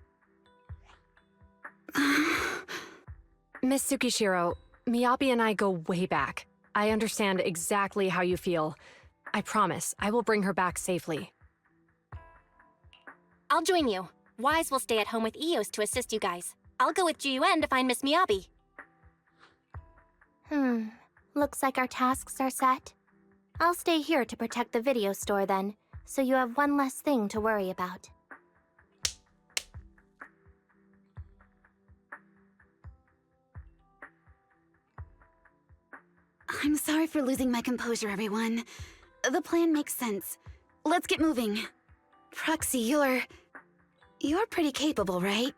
Miss Tsukishiro, Miyabi and I go way back. I understand exactly how you feel. I promise, I will bring her back safely. I'll join you. Wise will stay at home with Eos to assist you guys. I'll go with Jiyuan to find Miss Miyabi. Looks like our tasks are set. I'll stay here to protect the video store then, so you have one less thing to worry about. I'm sorry for losing my composure, everyone. The plan makes sense. Let's get moving. Proxy, you're pretty capable, right?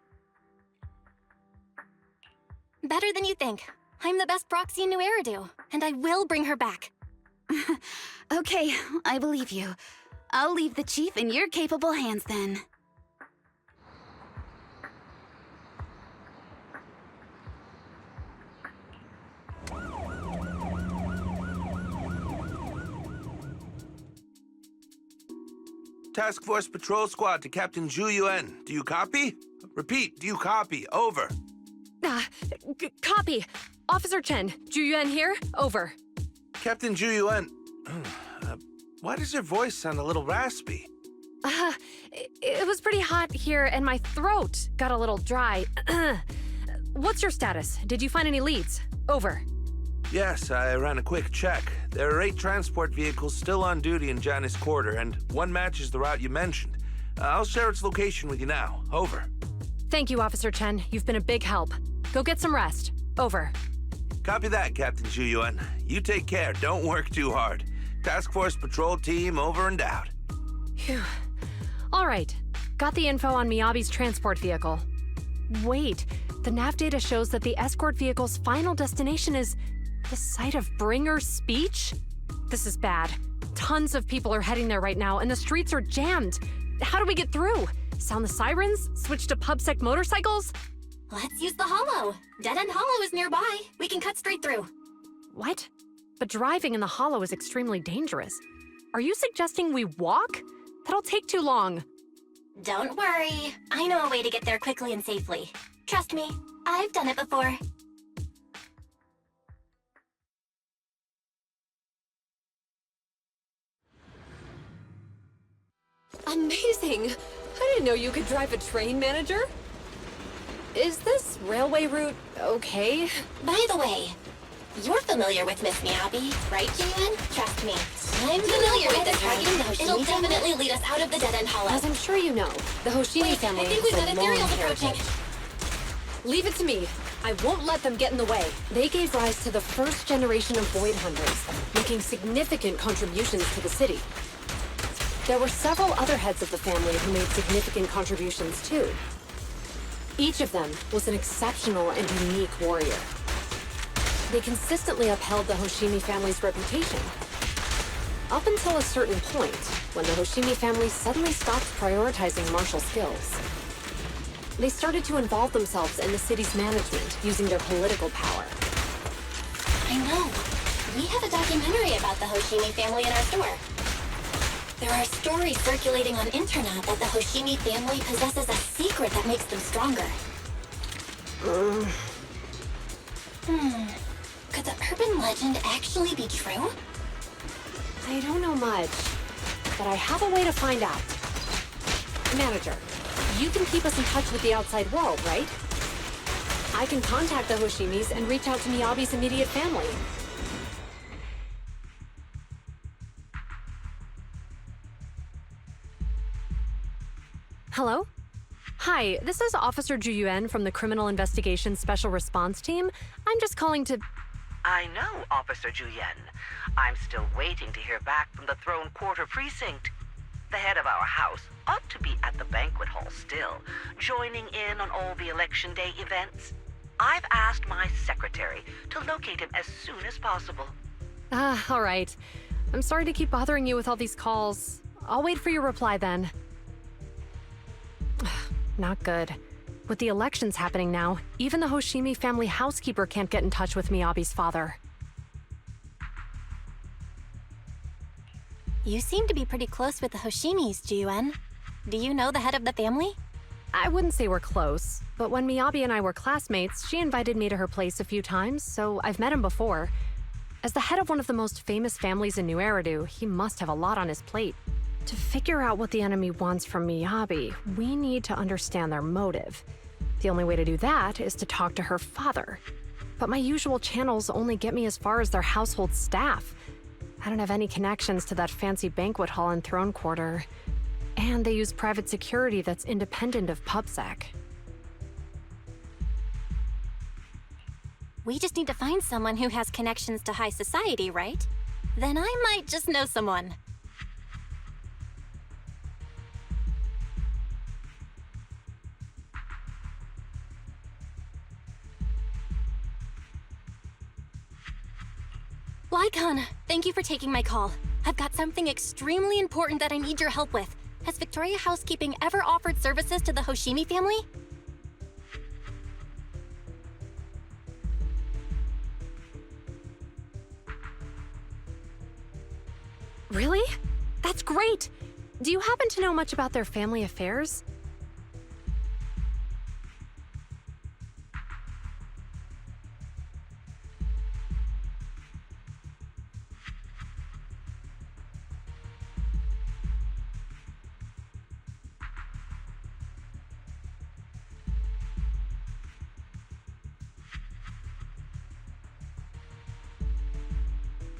Better than you think. I'm the best proxy in New Eridu, and I will bring her back. Okay, I believe you. I'll leave the chief in your capable hands then. Task Force Patrol Squad to Captain Zhu Yuan. Do you copy? Repeat, do you copy? Over. Copy. Officer Chen, Zhu Yuan here. Over. Captain Zhu Yuan, why does your voice sound a little raspy? It was pretty hot here, and my throat got a little dry. What's your status? Did you find any leads? Over. Yes, I ran a quick check. There are 8 transport vehicles still on duty in Janus Quarter, and one matches the route you mentioned. I'll share its location with you now. Over. Thank you, Officer Chen. You've been a big help. Go get some rest. Over. Copy that, Captain Zhu Yuan. You take care. Don't work too hard. Task Force Patrol Team over and out. Phew. All right. Got the info on Miyabi's transport vehicle. Wait, the nav data shows that the escort vehicle's final destination is the site of Bringer's speech? This is bad. Tons of people are heading there right now, and the streets are jammed. How do we get through? Sound the sirens? Switch to PubSec motorcycles? Let's use the Hollow. Dead End Hollow is nearby. We can cut straight through. What? But driving in the Hollow is extremely dangerous. Are you suggesting we walk? That'll take too long. Don't worry. I know a way to get there quickly and safely. Trust me, I've done it before. Amazing! I didn't know you could drive a train, manager. Is this railway route okay? By the way, you're familiar with Miss Miyabi, right, Jiyuan? Trust me, I'm familiar with this route. It'll definitely lead us out of the Dead End Hollow. As I'm sure you know, the Hoshimi family I think we've has got a long ethereals approaching. heritage. Leave it to me. I won't let them get in the way. They gave rise to the first generation of Void Hunters, making significant contributions to the city. There were several other heads of the family who made significant contributions too. Each of them was an exceptional and unique warrior. They consistently upheld the Hoshimi family's reputation. Up until a certain point, when the Hoshimi family suddenly stopped prioritizing martial skills. They started to involve themselves in the city's management, using their political power. I know. We have a documentary about the Hoshimi family in our store. There are stories circulating on internet that the Hoshimi family possesses a secret that makes them stronger. Could the urban legend actually be true? I don't know much, but I have a way to find out. Manager, you can keep us in touch with the outside world, right? I can contact the Hoshimis and reach out to Miyabi's immediate family. Hello? Hi, this is Officer Zhu Yuan from the Criminal Investigation Special Response Team. I'm just calling to... I know, Officer Zhu Yuan. I'm still waiting to hear back from the Throne Quarter Precinct. The head of our house ought to be at the banquet hall still, joining in on all the Election Day events. I've asked my secretary to locate him as soon as possible. All right. I'm sorry to keep bothering you with all these calls. I'll wait for your reply then. Not good. With the elections happening now, even the Hoshimi family housekeeper can't get in touch with Miyabi's father. You seem to be pretty close with the Hoshimis, Jiyuan. Do you know the head of the family? I wouldn't say we're close, but when Miyabi and I were classmates, she invited me to her place a few times, so I've met him before. As the head of one of the most famous families in New Eridu, he must have a lot on his plate. To figure out what the enemy wants from Miyabi, we need to understand their motive. The only way to do that is to talk to her father. But my usual channels only get me as far as their household staff. I don't have any connections to that fancy banquet hall and throne quarter. And they use private security that's independent of PubSec. We just need to find someone who has connections to high society, right? Then I might just know someone. Lycon, thank you for taking my call. I've got something extremely important that I need your help with. Has Victoria Housekeeping ever offered services to the Hoshimi family? Really? That's great! Do you happen to know much about their family affairs?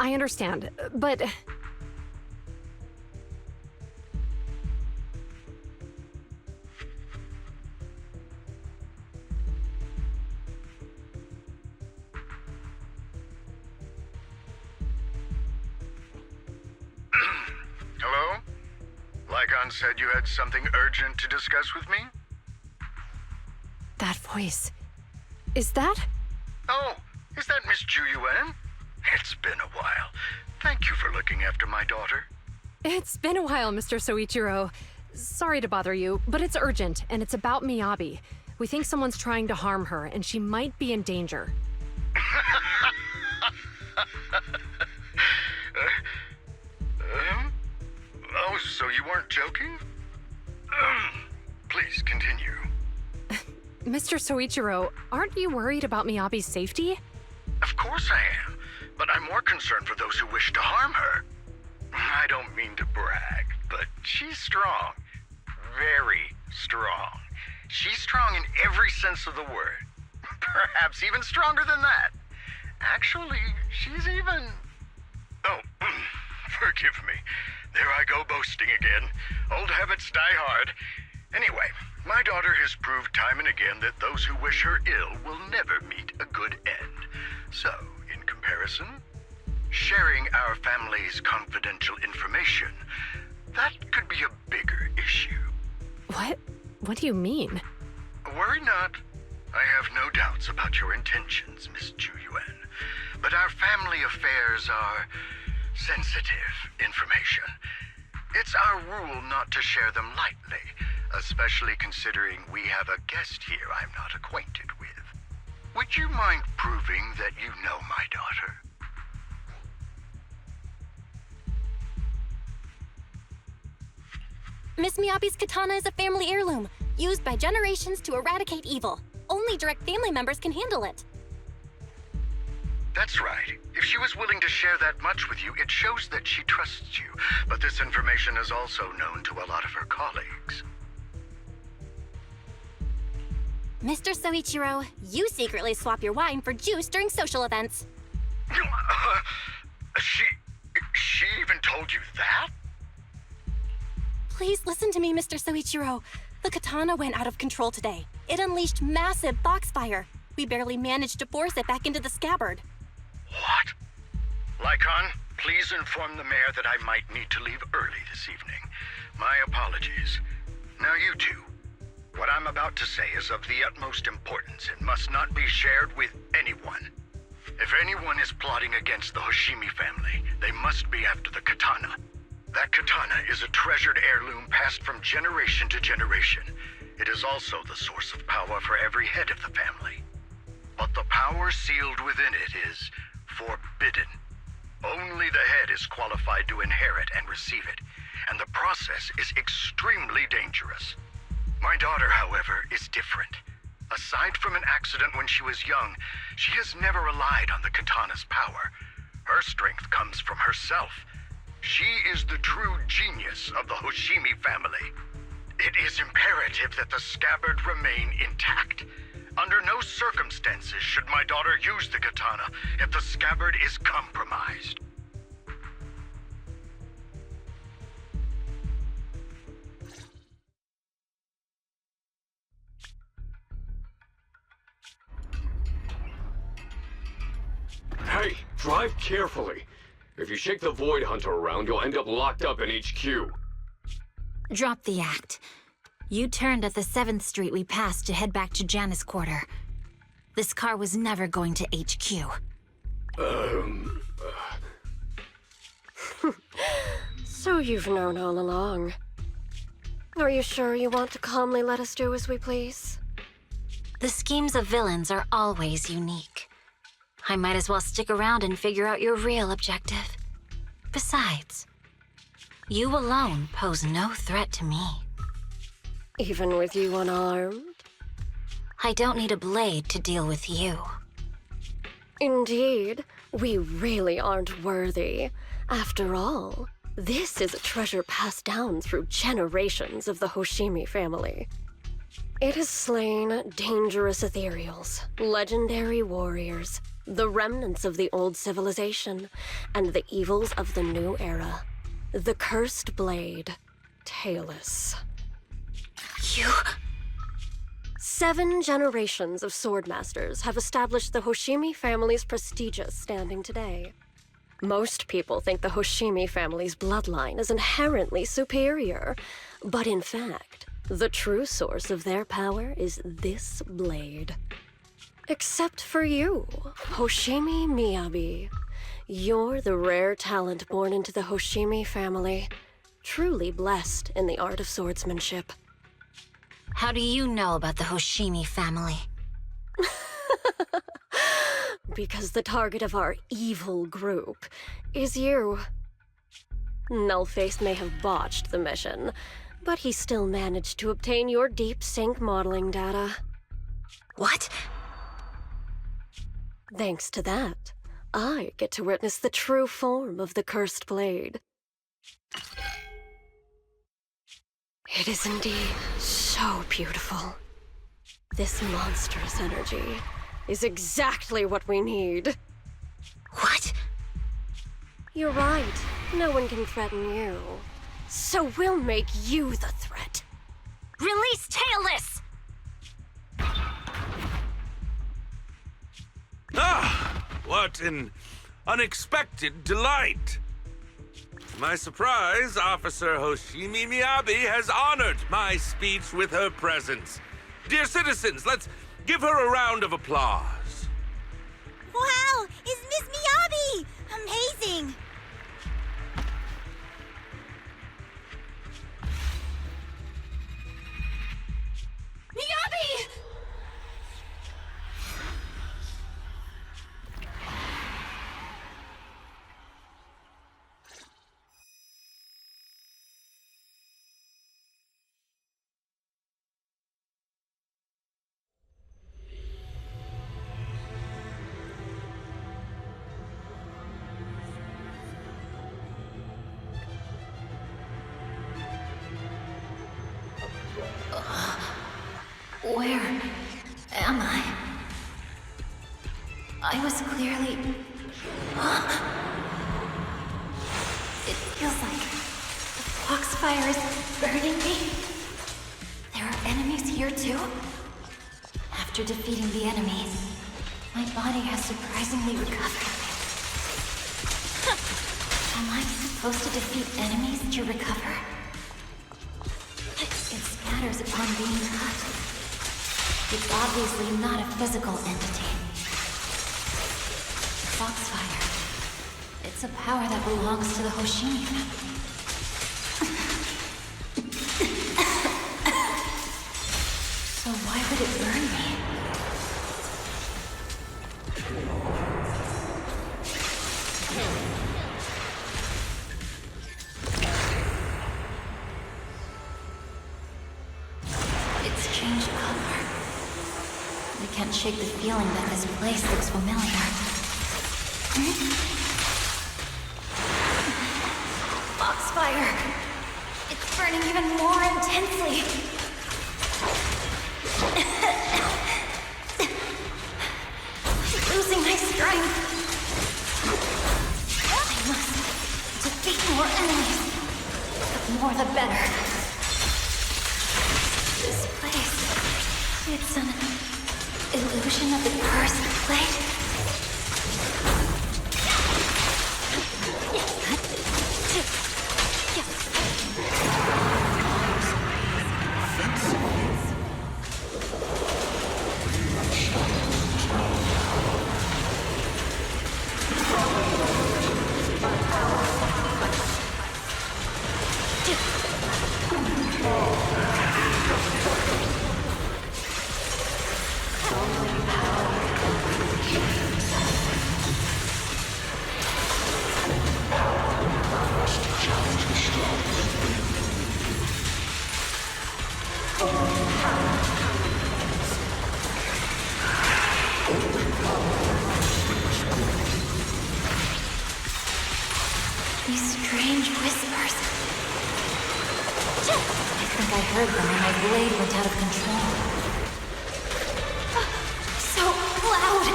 I understand, but... Hello? Lycon said you had something urgent to discuss with me? That voice... Is that... Oh, is that Miss Ju Yuan? It's been a while. Thank you for looking after my daughter. It's been a while, Mr. Soichiro. Sorry to bother you, but it's urgent, and it's about Miyabi. We think someone's trying to harm her, and she might be in danger. Oh, so you weren't joking? Please continue. Mr. Soichiro, aren't you worried about Miyabi's safety? Of course I am, but I'm more concerned for those who wish to harm her. I don't mean to brag, but she's strong. Very strong. She's strong in every sense of the word. Perhaps even stronger than that. Actually, she's even... Oh, forgive me. There I go boasting again. Old habits die hard. Anyway, my daughter has proved time and again that those who wish her ill will never meet a good end. So, in comparison, sharing our family's confidential information, that could be a bigger issue. What? What do you mean? Worry not. I have no doubts about your intentions, Miss Ju Yuan. But our family affairs are sensitive information. It's our rule not to share them lightly, especially considering we have a guest here I'm not acquainted with. Would you mind proving that you know my daughter? Miss Miyabi's katana is a family heirloom, used by generations to eradicate evil. Only direct family members can handle it. That's right. If she was willing to share that much with you, it shows that she trusts you. But this information is also known to a lot of her colleagues. Mr. Soichiro, you secretly swap your wine for juice during social events. She even told you that? Please listen to me, Mr. Soichiro. The katana went out of control today. It unleashed massive boxfire. We barely managed to force it back into the scabbard. What? Lycon, please inform the mayor that I might need to leave early this evening. My apologies. Now you two. What I'm about to say is of the utmost importance and must not be shared with anyone. If anyone is plotting against the Hoshimi family, they must be after the katana. That katana is a treasured heirloom passed from generation to generation. It is also the source of power for every head of the family. But the power sealed within it is forbidden. Only the head is qualified to inherit and receive it, and the process is extremely dangerous. My daughter, however, is different. Aside from an accident when she was young, she has never relied on the katana's power. Her strength comes from herself. She is the true genius of the Hoshimi family. It is imperative that the scabbard remain intact. Under no circumstances should my daughter use the katana if the scabbard is compromised. Hey, drive carefully. If you shake the Void Hunter around, you'll end up locked up in HQ. Drop the act. You turned at the 7th Street we passed to head back to Janus Quarter. This car was never going to HQ. So you've known all along. Are you sure you want to calmly let us do as we please? The schemes of villains are always unique. I might as well stick around and figure out your real objective. Besides, you alone pose no threat to me. Even with you unarmed? I don't need a blade to deal with you. Indeed, we really aren't worthy. After all, this is a treasure passed down through generations of the Hoshimi family. It has slain dangerous ethereals, legendary warriors, the remnants of the old civilization, and the evils of the new era. The cursed blade, Talus. You... 7 generations of swordmasters have established the Hoshimi family's prestigious standing today. Most people think the Hoshimi family's bloodline is inherently superior, but in fact, the true source of their power is this blade. Except for you, Hoshimi Miyabi. You're the rare talent born into the Hoshimi family, truly blessed in the art of swordsmanship. How do you know about the Hoshimi family? Because the target of our evil group is you. Nullface may have botched the mission, but he still managed to obtain your deep sync modeling data. What? Thanks to that, I get to witness the true form of the cursed blade. It is indeed so beautiful. This monstrous energy is exactly what we need. What? You're right. No one can threaten you. So we'll make you the threat. Release Talus! Ah! What an unexpected delight! To my surprise, Officer Hoshimi Miyabi has honored my speech with her presence. Dear citizens, let's give her a round of applause. Wow! Is Miss Miyabi! Amazing! Miyabi! Where am I? I was clearly... It feels like the foxfire is burning me. There are enemies here too? After defeating the enemies, my body has surprisingly recovered. Am I supposed to defeat enemies to recover? It scatters upon being cut. It's obviously not a physical entity. Foxfire. It's a power that belongs to the Hoshimi family. So why would it burn me? It's changed color. I can't shake the feeling that this place looks familiar. Foxfire! It's burning even more intensely. Losing my strength. I must defeat more enemies. The more the better. This place, it's an illusion of the first plate. These strange whispers. I think I heard them when my blade went out of control. So loud!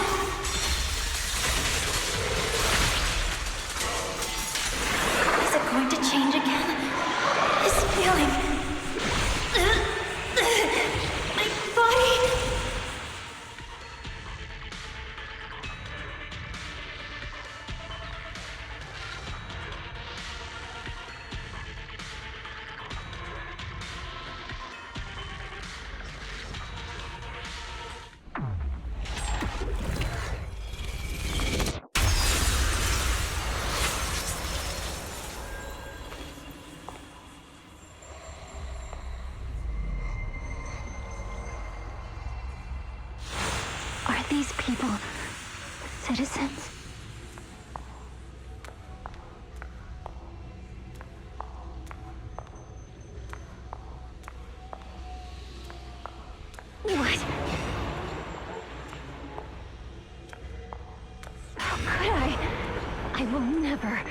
Is it going to change again? This feeling... my body... Are these people citizens? What? How could I? I will never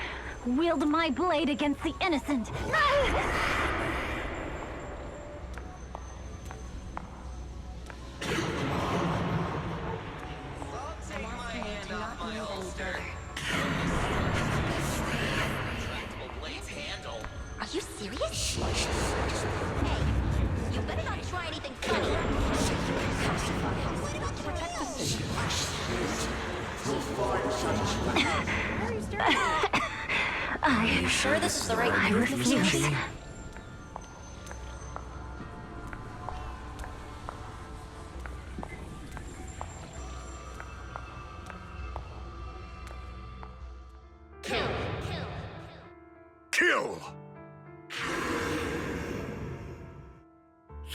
wield my blade against the innocent. Are you serious? Hey, you better not try anything funny. Are you sure this is the right I refuse. Kill!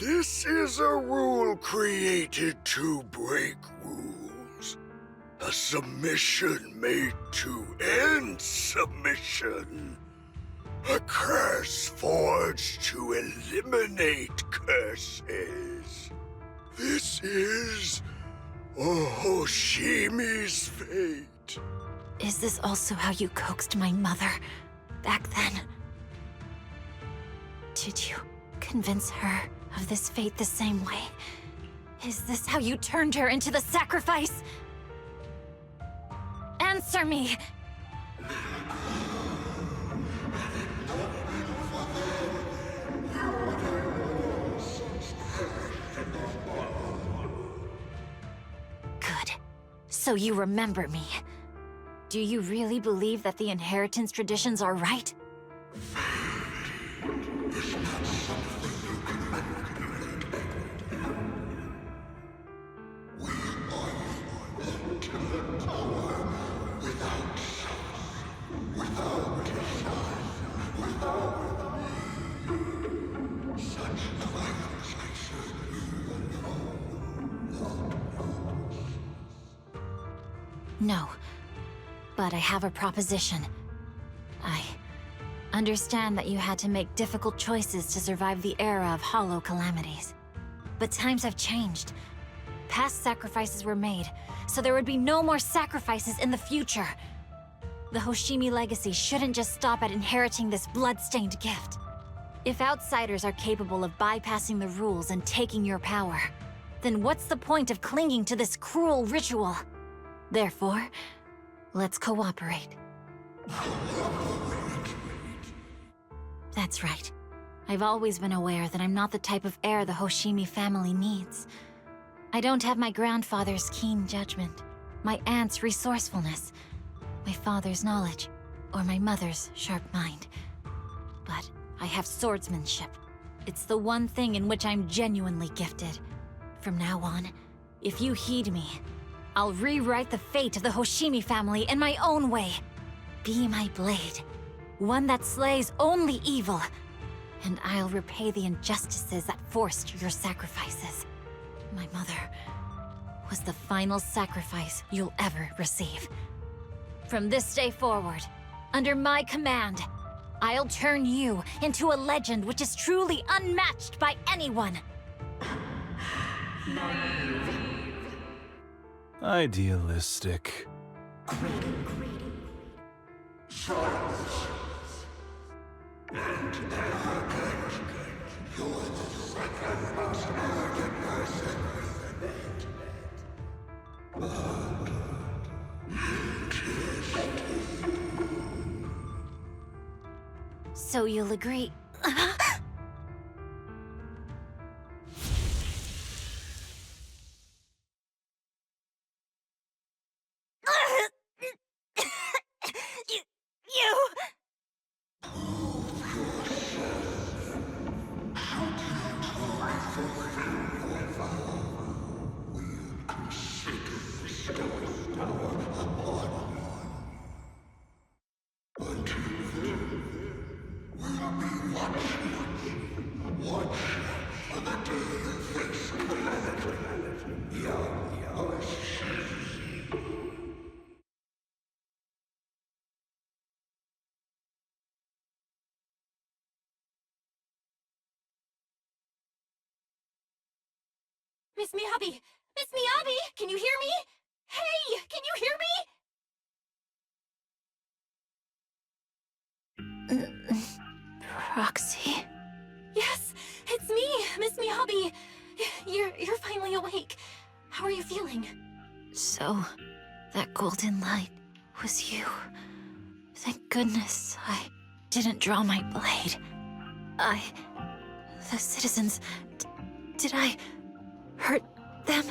This is a rule created to break rules. A submission made to end submission. A curse forged to eliminate curses. This is Hoshimi's fate. Is this also how you coaxed my mother back then? Did you convince her of this fate the same way? Is this how you turned her into the sacrifice? Answer me! Good. So you remember me. Do you really believe that the inheritance traditions are right? No. But I have a proposition. I understand that you had to make difficult choices to survive the era of hollow calamities. But times have changed. Past sacrifices were made, so there would be no more sacrifices in the future. The Hoshimi legacy shouldn't just stop at inheriting this blood-stained gift. If outsiders are capable of bypassing the rules and taking your power, then what's the point of clinging to this cruel ritual? Therefore, let's cooperate. That's right. I've always been aware that I'm not the type of heir the Hoshimi family needs. I don't have my grandfather's keen judgment, my aunt's resourcefulness, my father's knowledge, or my mother's sharp mind. But I have swordsmanship. It's the one thing in which I'm genuinely gifted. From now on, if you heed me, I'll rewrite the fate of the Hoshimi family in my own way. Be my blade, one that slays only evil, and I'll repay the injustices that forced your sacrifices. My mother was the final sacrifice you'll ever receive. From this day forward, under my command, I'll turn you into a legend which is truly unmatched by anyone. Idealistic. So you'll agree. Miss Miyabi! Miss Miyabi! Can you hear me? Hey! Can you hear me? Proxy? Yes, it's me, Miss Miyabi. You're finally awake. How are you feeling? So, that golden light was you. Thank goodness I didn't draw my blade. The citizens... did I hurt them?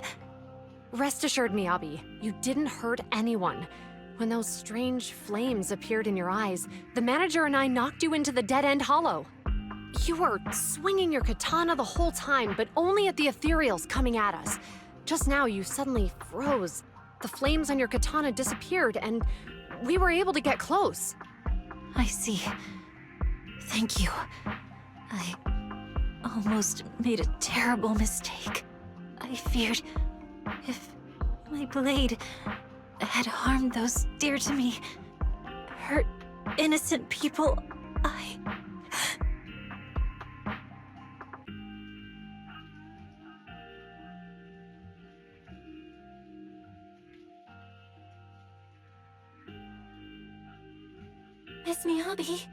Rest assured, Miyabi, you didn't hurt anyone. When those strange flames appeared in your eyes, the manager and I knocked you into the dead-end hollow. You were swinging your katana the whole time, but only at the ethereals coming at us. Just now, you suddenly froze. The flames on your katana disappeared, and we were able to get close. I see. Thank you. I almost made a terrible mistake. I feared if my blade had harmed those dear to me, hurt innocent people, Miss Miyabi?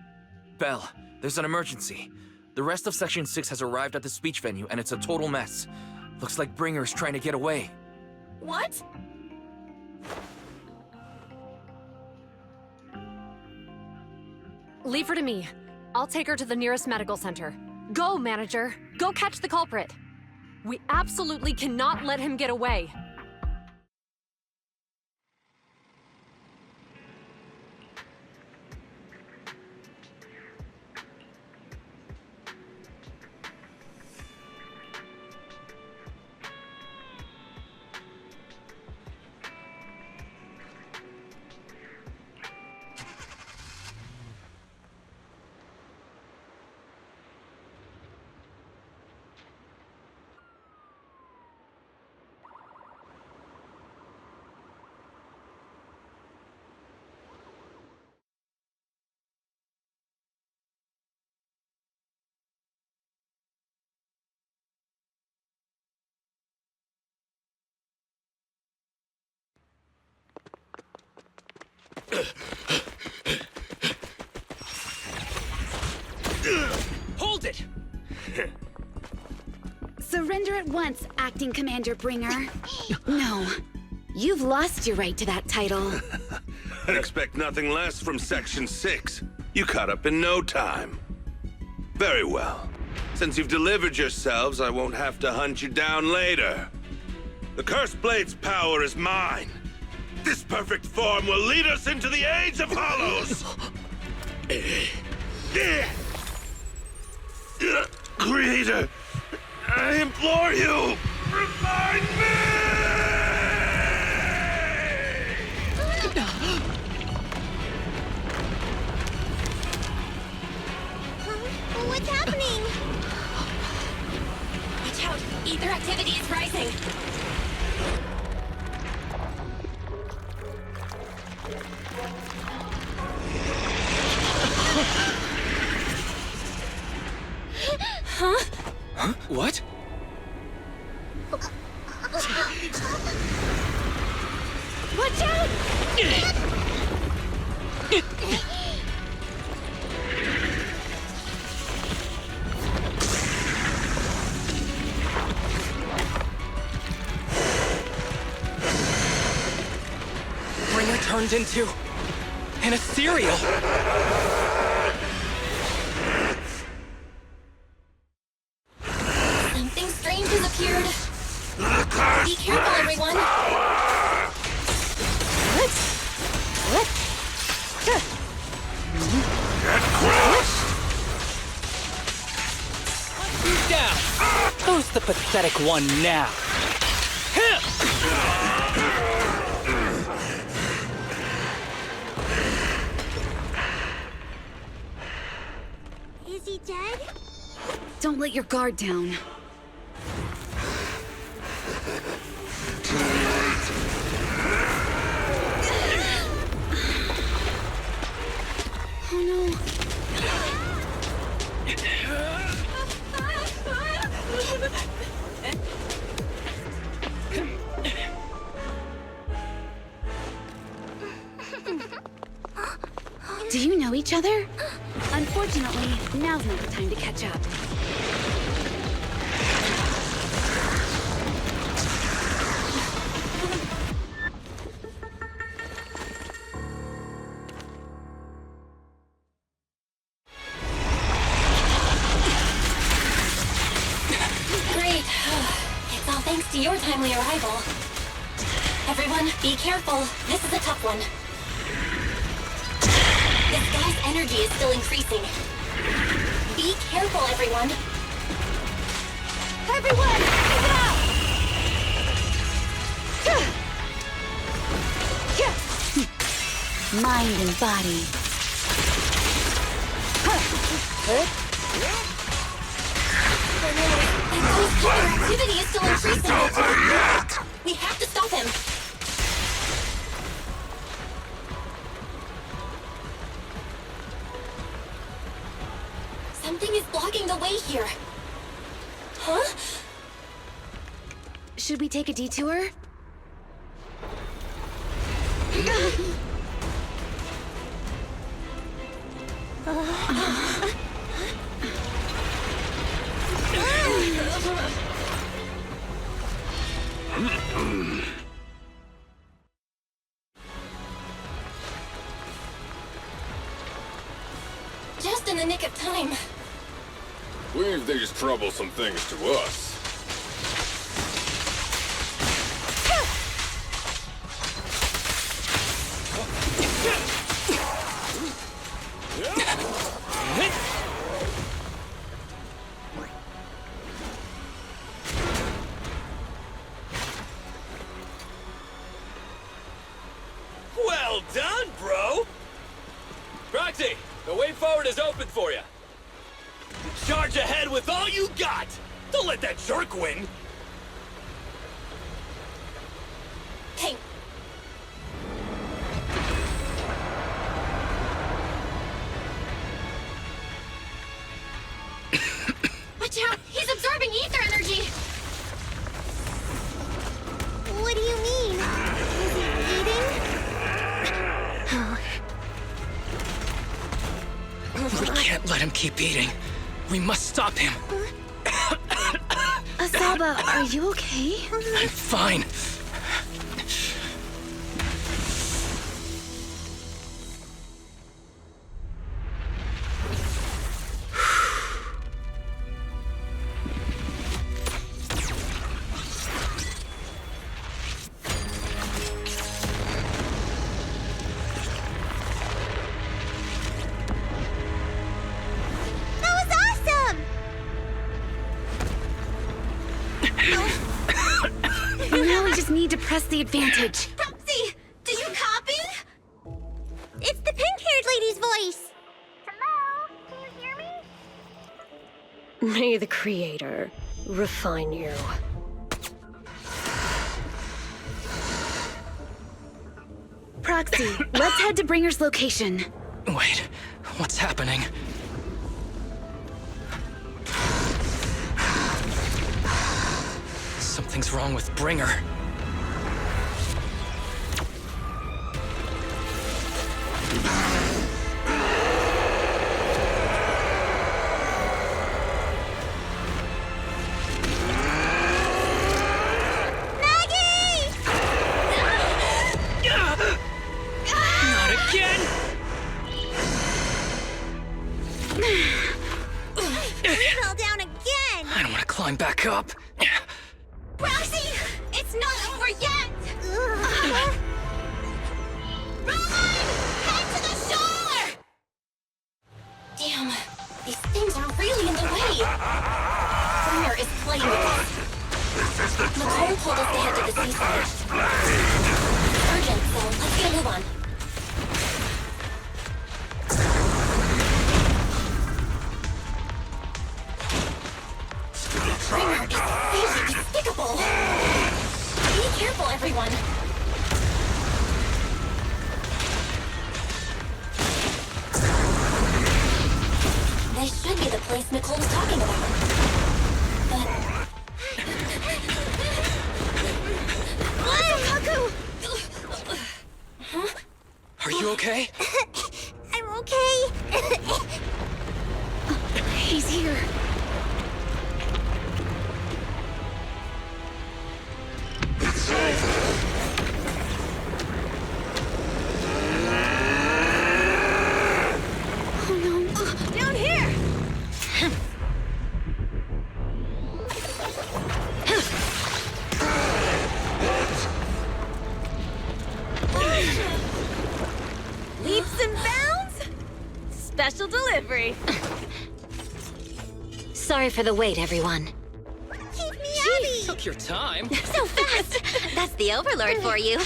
Belle, there's an emergency. The rest of Section 6 has arrived at the speech venue, and it's a total mess. Looks like Bringer's trying to get away. What? Leave her to me. I'll take her to the nearest medical center. Go, manager. Go catch the culprit. We absolutely cannot let him get away. Hold it! Surrender at once, Acting Commander Bringer. No. You've lost your right to that title. I'd expect nothing less from Section 6. You caught up in no time. Very well. Since you've delivered yourselves, I won't have to hunt you down later. The Cursed Blade's power is mine. This perfect form will lead us into the Age of Hollows! Creator, I implore you, remind me! What's happening? Watch out! Ether activity is rising! Huh? Huh? What? Watch out! Bringer turned into an ethereal. Something strange has appeared. Be careful, everyone. What? Who's down? Who's the pathetic one now? Him! Is he dead? Don't let your guard down. Oh no. Do you know each other? Unfortunately, now's not the time to catch up. Great. It's all thanks to your timely arrival. Everyone, be careful. This is a tough one. This guy's energy is still increasing. Be careful, everyone. Everyone, keep it up! Mind and body. That guy's activity is still increasing. We have to stop him. Something is blocking the way here. Huh? Should we take a detour? Just in the nick of time. Leave these troublesome things to us. Well done, bro! Proxy, the way forward is open for you. Charge ahead with all you got! Don't let that jerk win! Hey. Watch out! He's absorbing ether energy! What do you mean? Is he eating? We can't let him keep eating. We must stop him. Asaba, are you okay? I'm fine. Now we just need to press the advantage. Proxy, do you copy? It's the pink-haired lady's voice. Hello? Can you hear me? May the Creator refine you. Proxy, let's head to Bringer's location. Wait, what's happening? Something's wrong with Bringer. Not again! We fell down again! I don't want to climb back up. Roxy, it's not over yet! Roman! Head to the shore! Damn, these things are really in the way. Bringer is playing with us. Nicole told us to head to the seaside. It's urgent, so let's get a move on. Bringer is really despicable. Be careful, everyone. This should be the place Nicole was talking about. But... Huh? Are you okay? I'm okay. He's here. Oh no. Down here! Leaps and bounds? Special delivery. Sorry for the wait, everyone. Keep me Gee, took your time. So fast! That's the Overlord for you.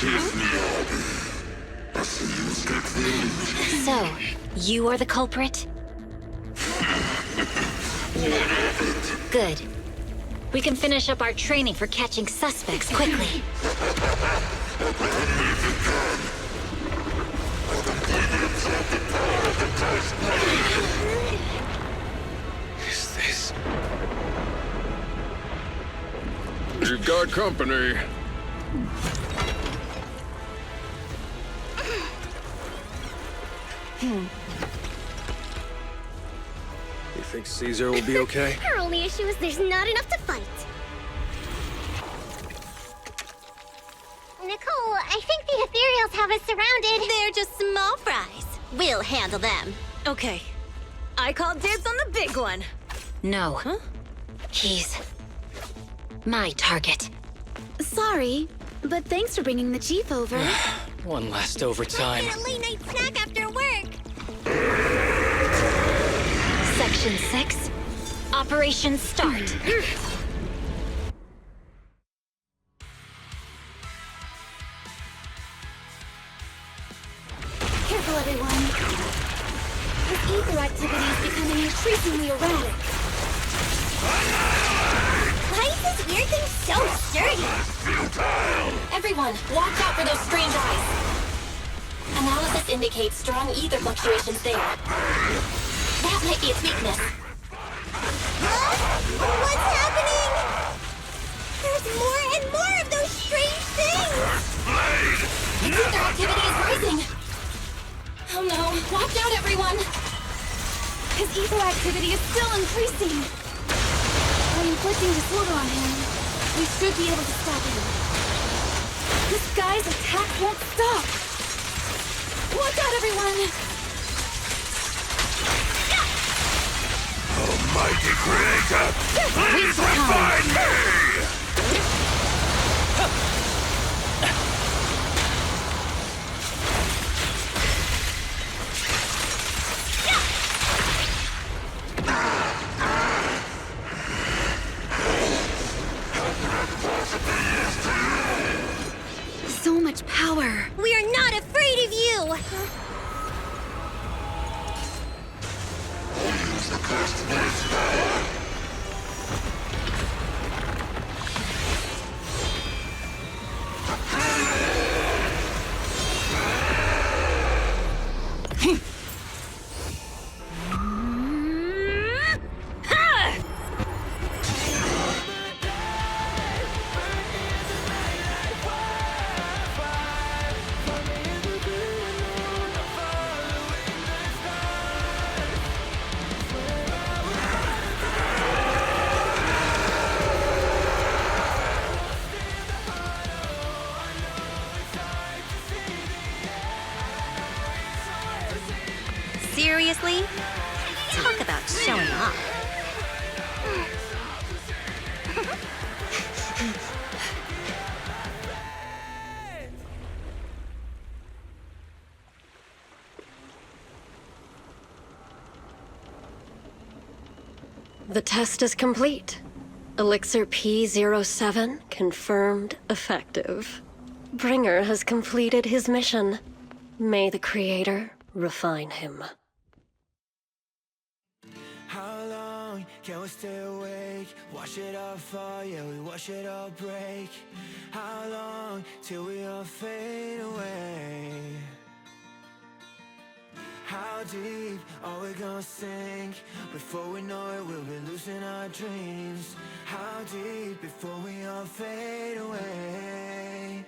So, you are the culprit? Good. We can finish up our training for catching suspects quickly. Is this? You've got company. You think Caesar will be okay? Our only issue is there's not enough to fight. Nicole, I think the ethereals have us surrounded. They're just small fries. We'll handle them. Okay. I call dibs on the big one. No. Huh? He's my target. Sorry, but thanks for bringing the chief over. One last overtime. Get a late-night snack after work. Section 6. Operation start. Careful, everyone. This ether activity is becoming increasingly erratic. Why is this weird thing so sturdy? Everyone, watch out for those strange eyes. Analysis indicates strong ether fluctuations there. That might be its weakness. What's happening? There's more and more of those strange things! Its ether activity is rising. Oh no, watch out, everyone. His ego activity is still increasing. By inflicting disorder on him, we should be able to stop him. This guy's attack won't stop. Watch out, everyone! Almighty Creator, please refine me! So much power. We are not afraid of you! Seriously? Talk about showing off. The test is complete. Elixir P07 confirmed effective. Bringer has completed his mission. May the Creator refine him. How long can we stay awake? Wash it all fall, yeah, we wash it all break. How long till we all fade away? How deep are we gonna sink? Before we know it, we'll be losing our dreams. How deep before we all fade away?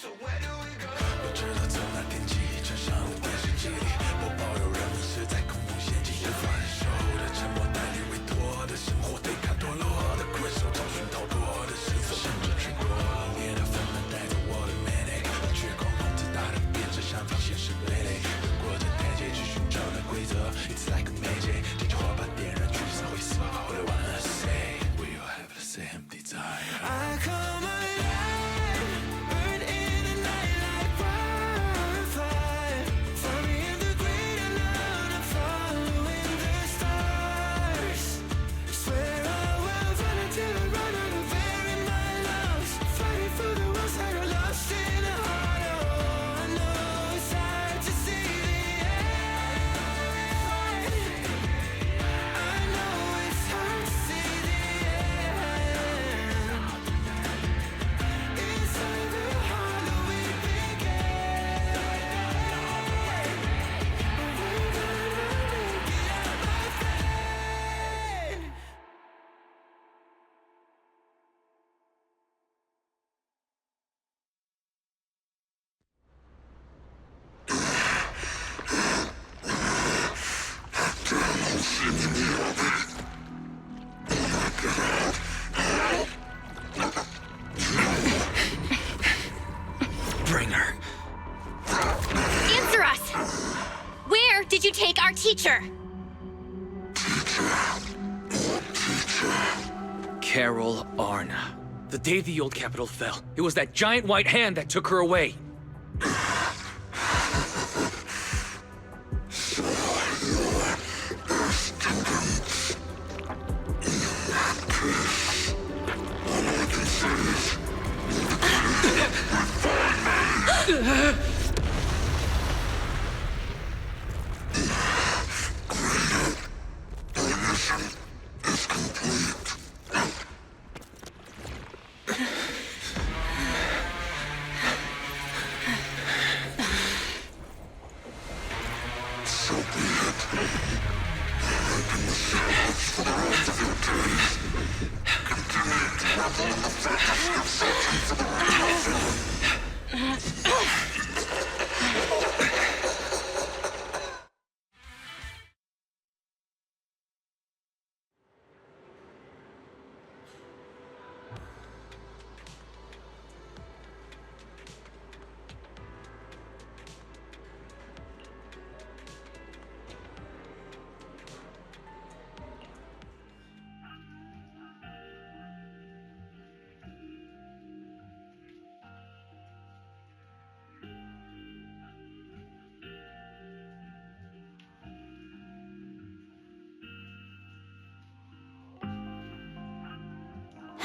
So where do we go? 我知道从那天起，穿上了电视机里，我保有人们是在空中陷阱，无法忍受的沉默，代理委托的生活，对抗堕落的困兽，找寻逃脱的绳索，甚至去过冷冽的纷纷，带着我的 manic， 绝空空自大的变着想法，现实累累，越过这台阶去寻找那规则 ，It's like a magic， 这句话把点燃聚散会死 ，All I wanna say， we all have the same desire。I call my life。Burn in the night like wildfire. Find me in the great unknown. I'm following the stars. Swear I will run until I run out of air in my lungs. Fighting for the ones that are lost in the heart. Oh, I know it's hard to see the end. I know it's hard to see the end. Inside the heart that we began. We're gonna make it out, my friend. Bringer. Answer us! Where did you take our teacher? Carol Arna. The day the old capital fell, it was that giant white hand that took her away.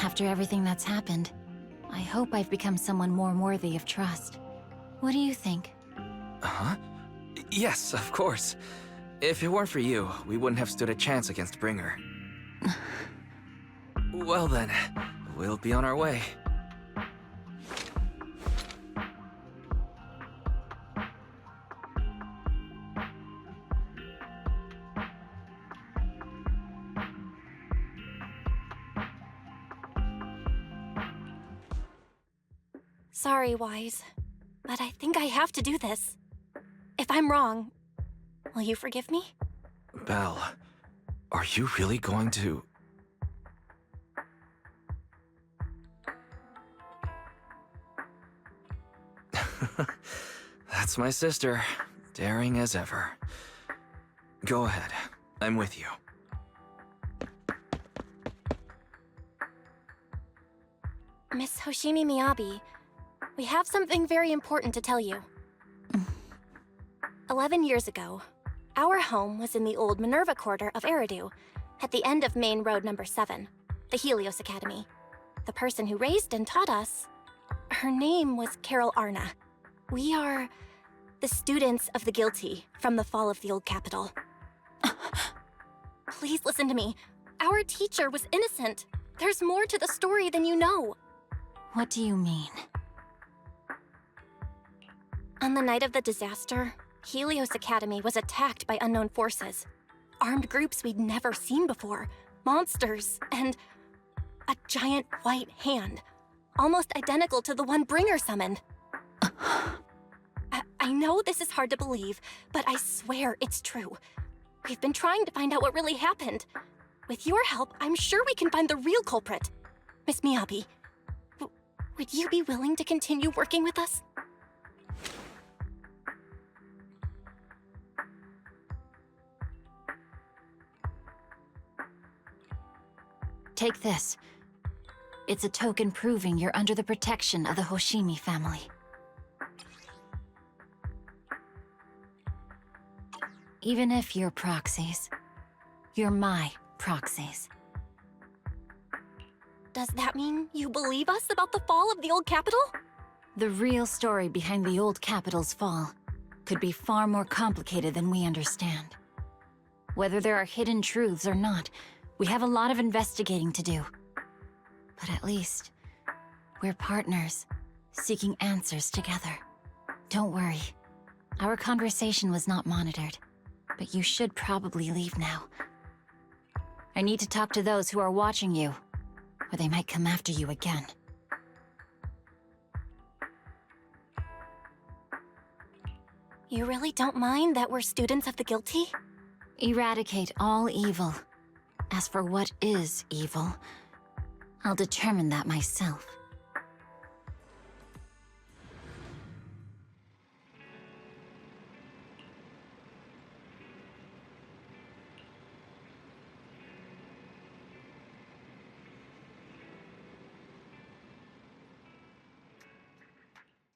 After everything that's happened, I hope I've become someone more worthy of trust. What do you think? Huh? Yes, of course. If it weren't for you, we wouldn't have stood a chance against Bringer. Well then, we'll be on our way. Sorry, Wise, but I think I have to do this. If I'm wrong, will you forgive me? Belle, are you really going to... That's my sister, daring as ever. Go ahead, I'm with you. Miss Hoshimi Miyabi, we have something very important to tell you. 11 years ago, our home was in the old Minerva Quarter of Eridu, at the end of Main Road number 7, the Helios Academy. The person who raised and taught us, her name was Carol Arna. We are the students of the guilty from the fall of the old capital. Please listen to me. Our teacher was innocent. There's more to the story than you know. What do you mean? On the night of the disaster, Helios Academy was attacked by unknown forces. Armed groups we'd never seen before. Monsters, and a giant white hand. Almost identical to the one Bringer summoned. I know this is hard to believe, but I swear it's true. We've been trying to find out what really happened. With your help, I'm sure we can find the real culprit. Miss Miyabi, would you be willing to continue working with us? Take this. It's a token proving you're under the protection of the Hoshimi family. Even if you're proxies, you're my proxies. Does that mean you believe us about the fall of the old capital? The real story behind the old capital's fall could be far more complicated than we understand. Whether there are hidden truths or not, we have a lot of investigating to do. But at least, we're partners, seeking answers together. Don't worry. Our conversation was not monitored, but you should probably leave now. I need to talk to those who are watching you, or they might come after you again. You really don't mind that we're students of the guilty? Eradicate all evil. As for what is evil, I'll determine that myself.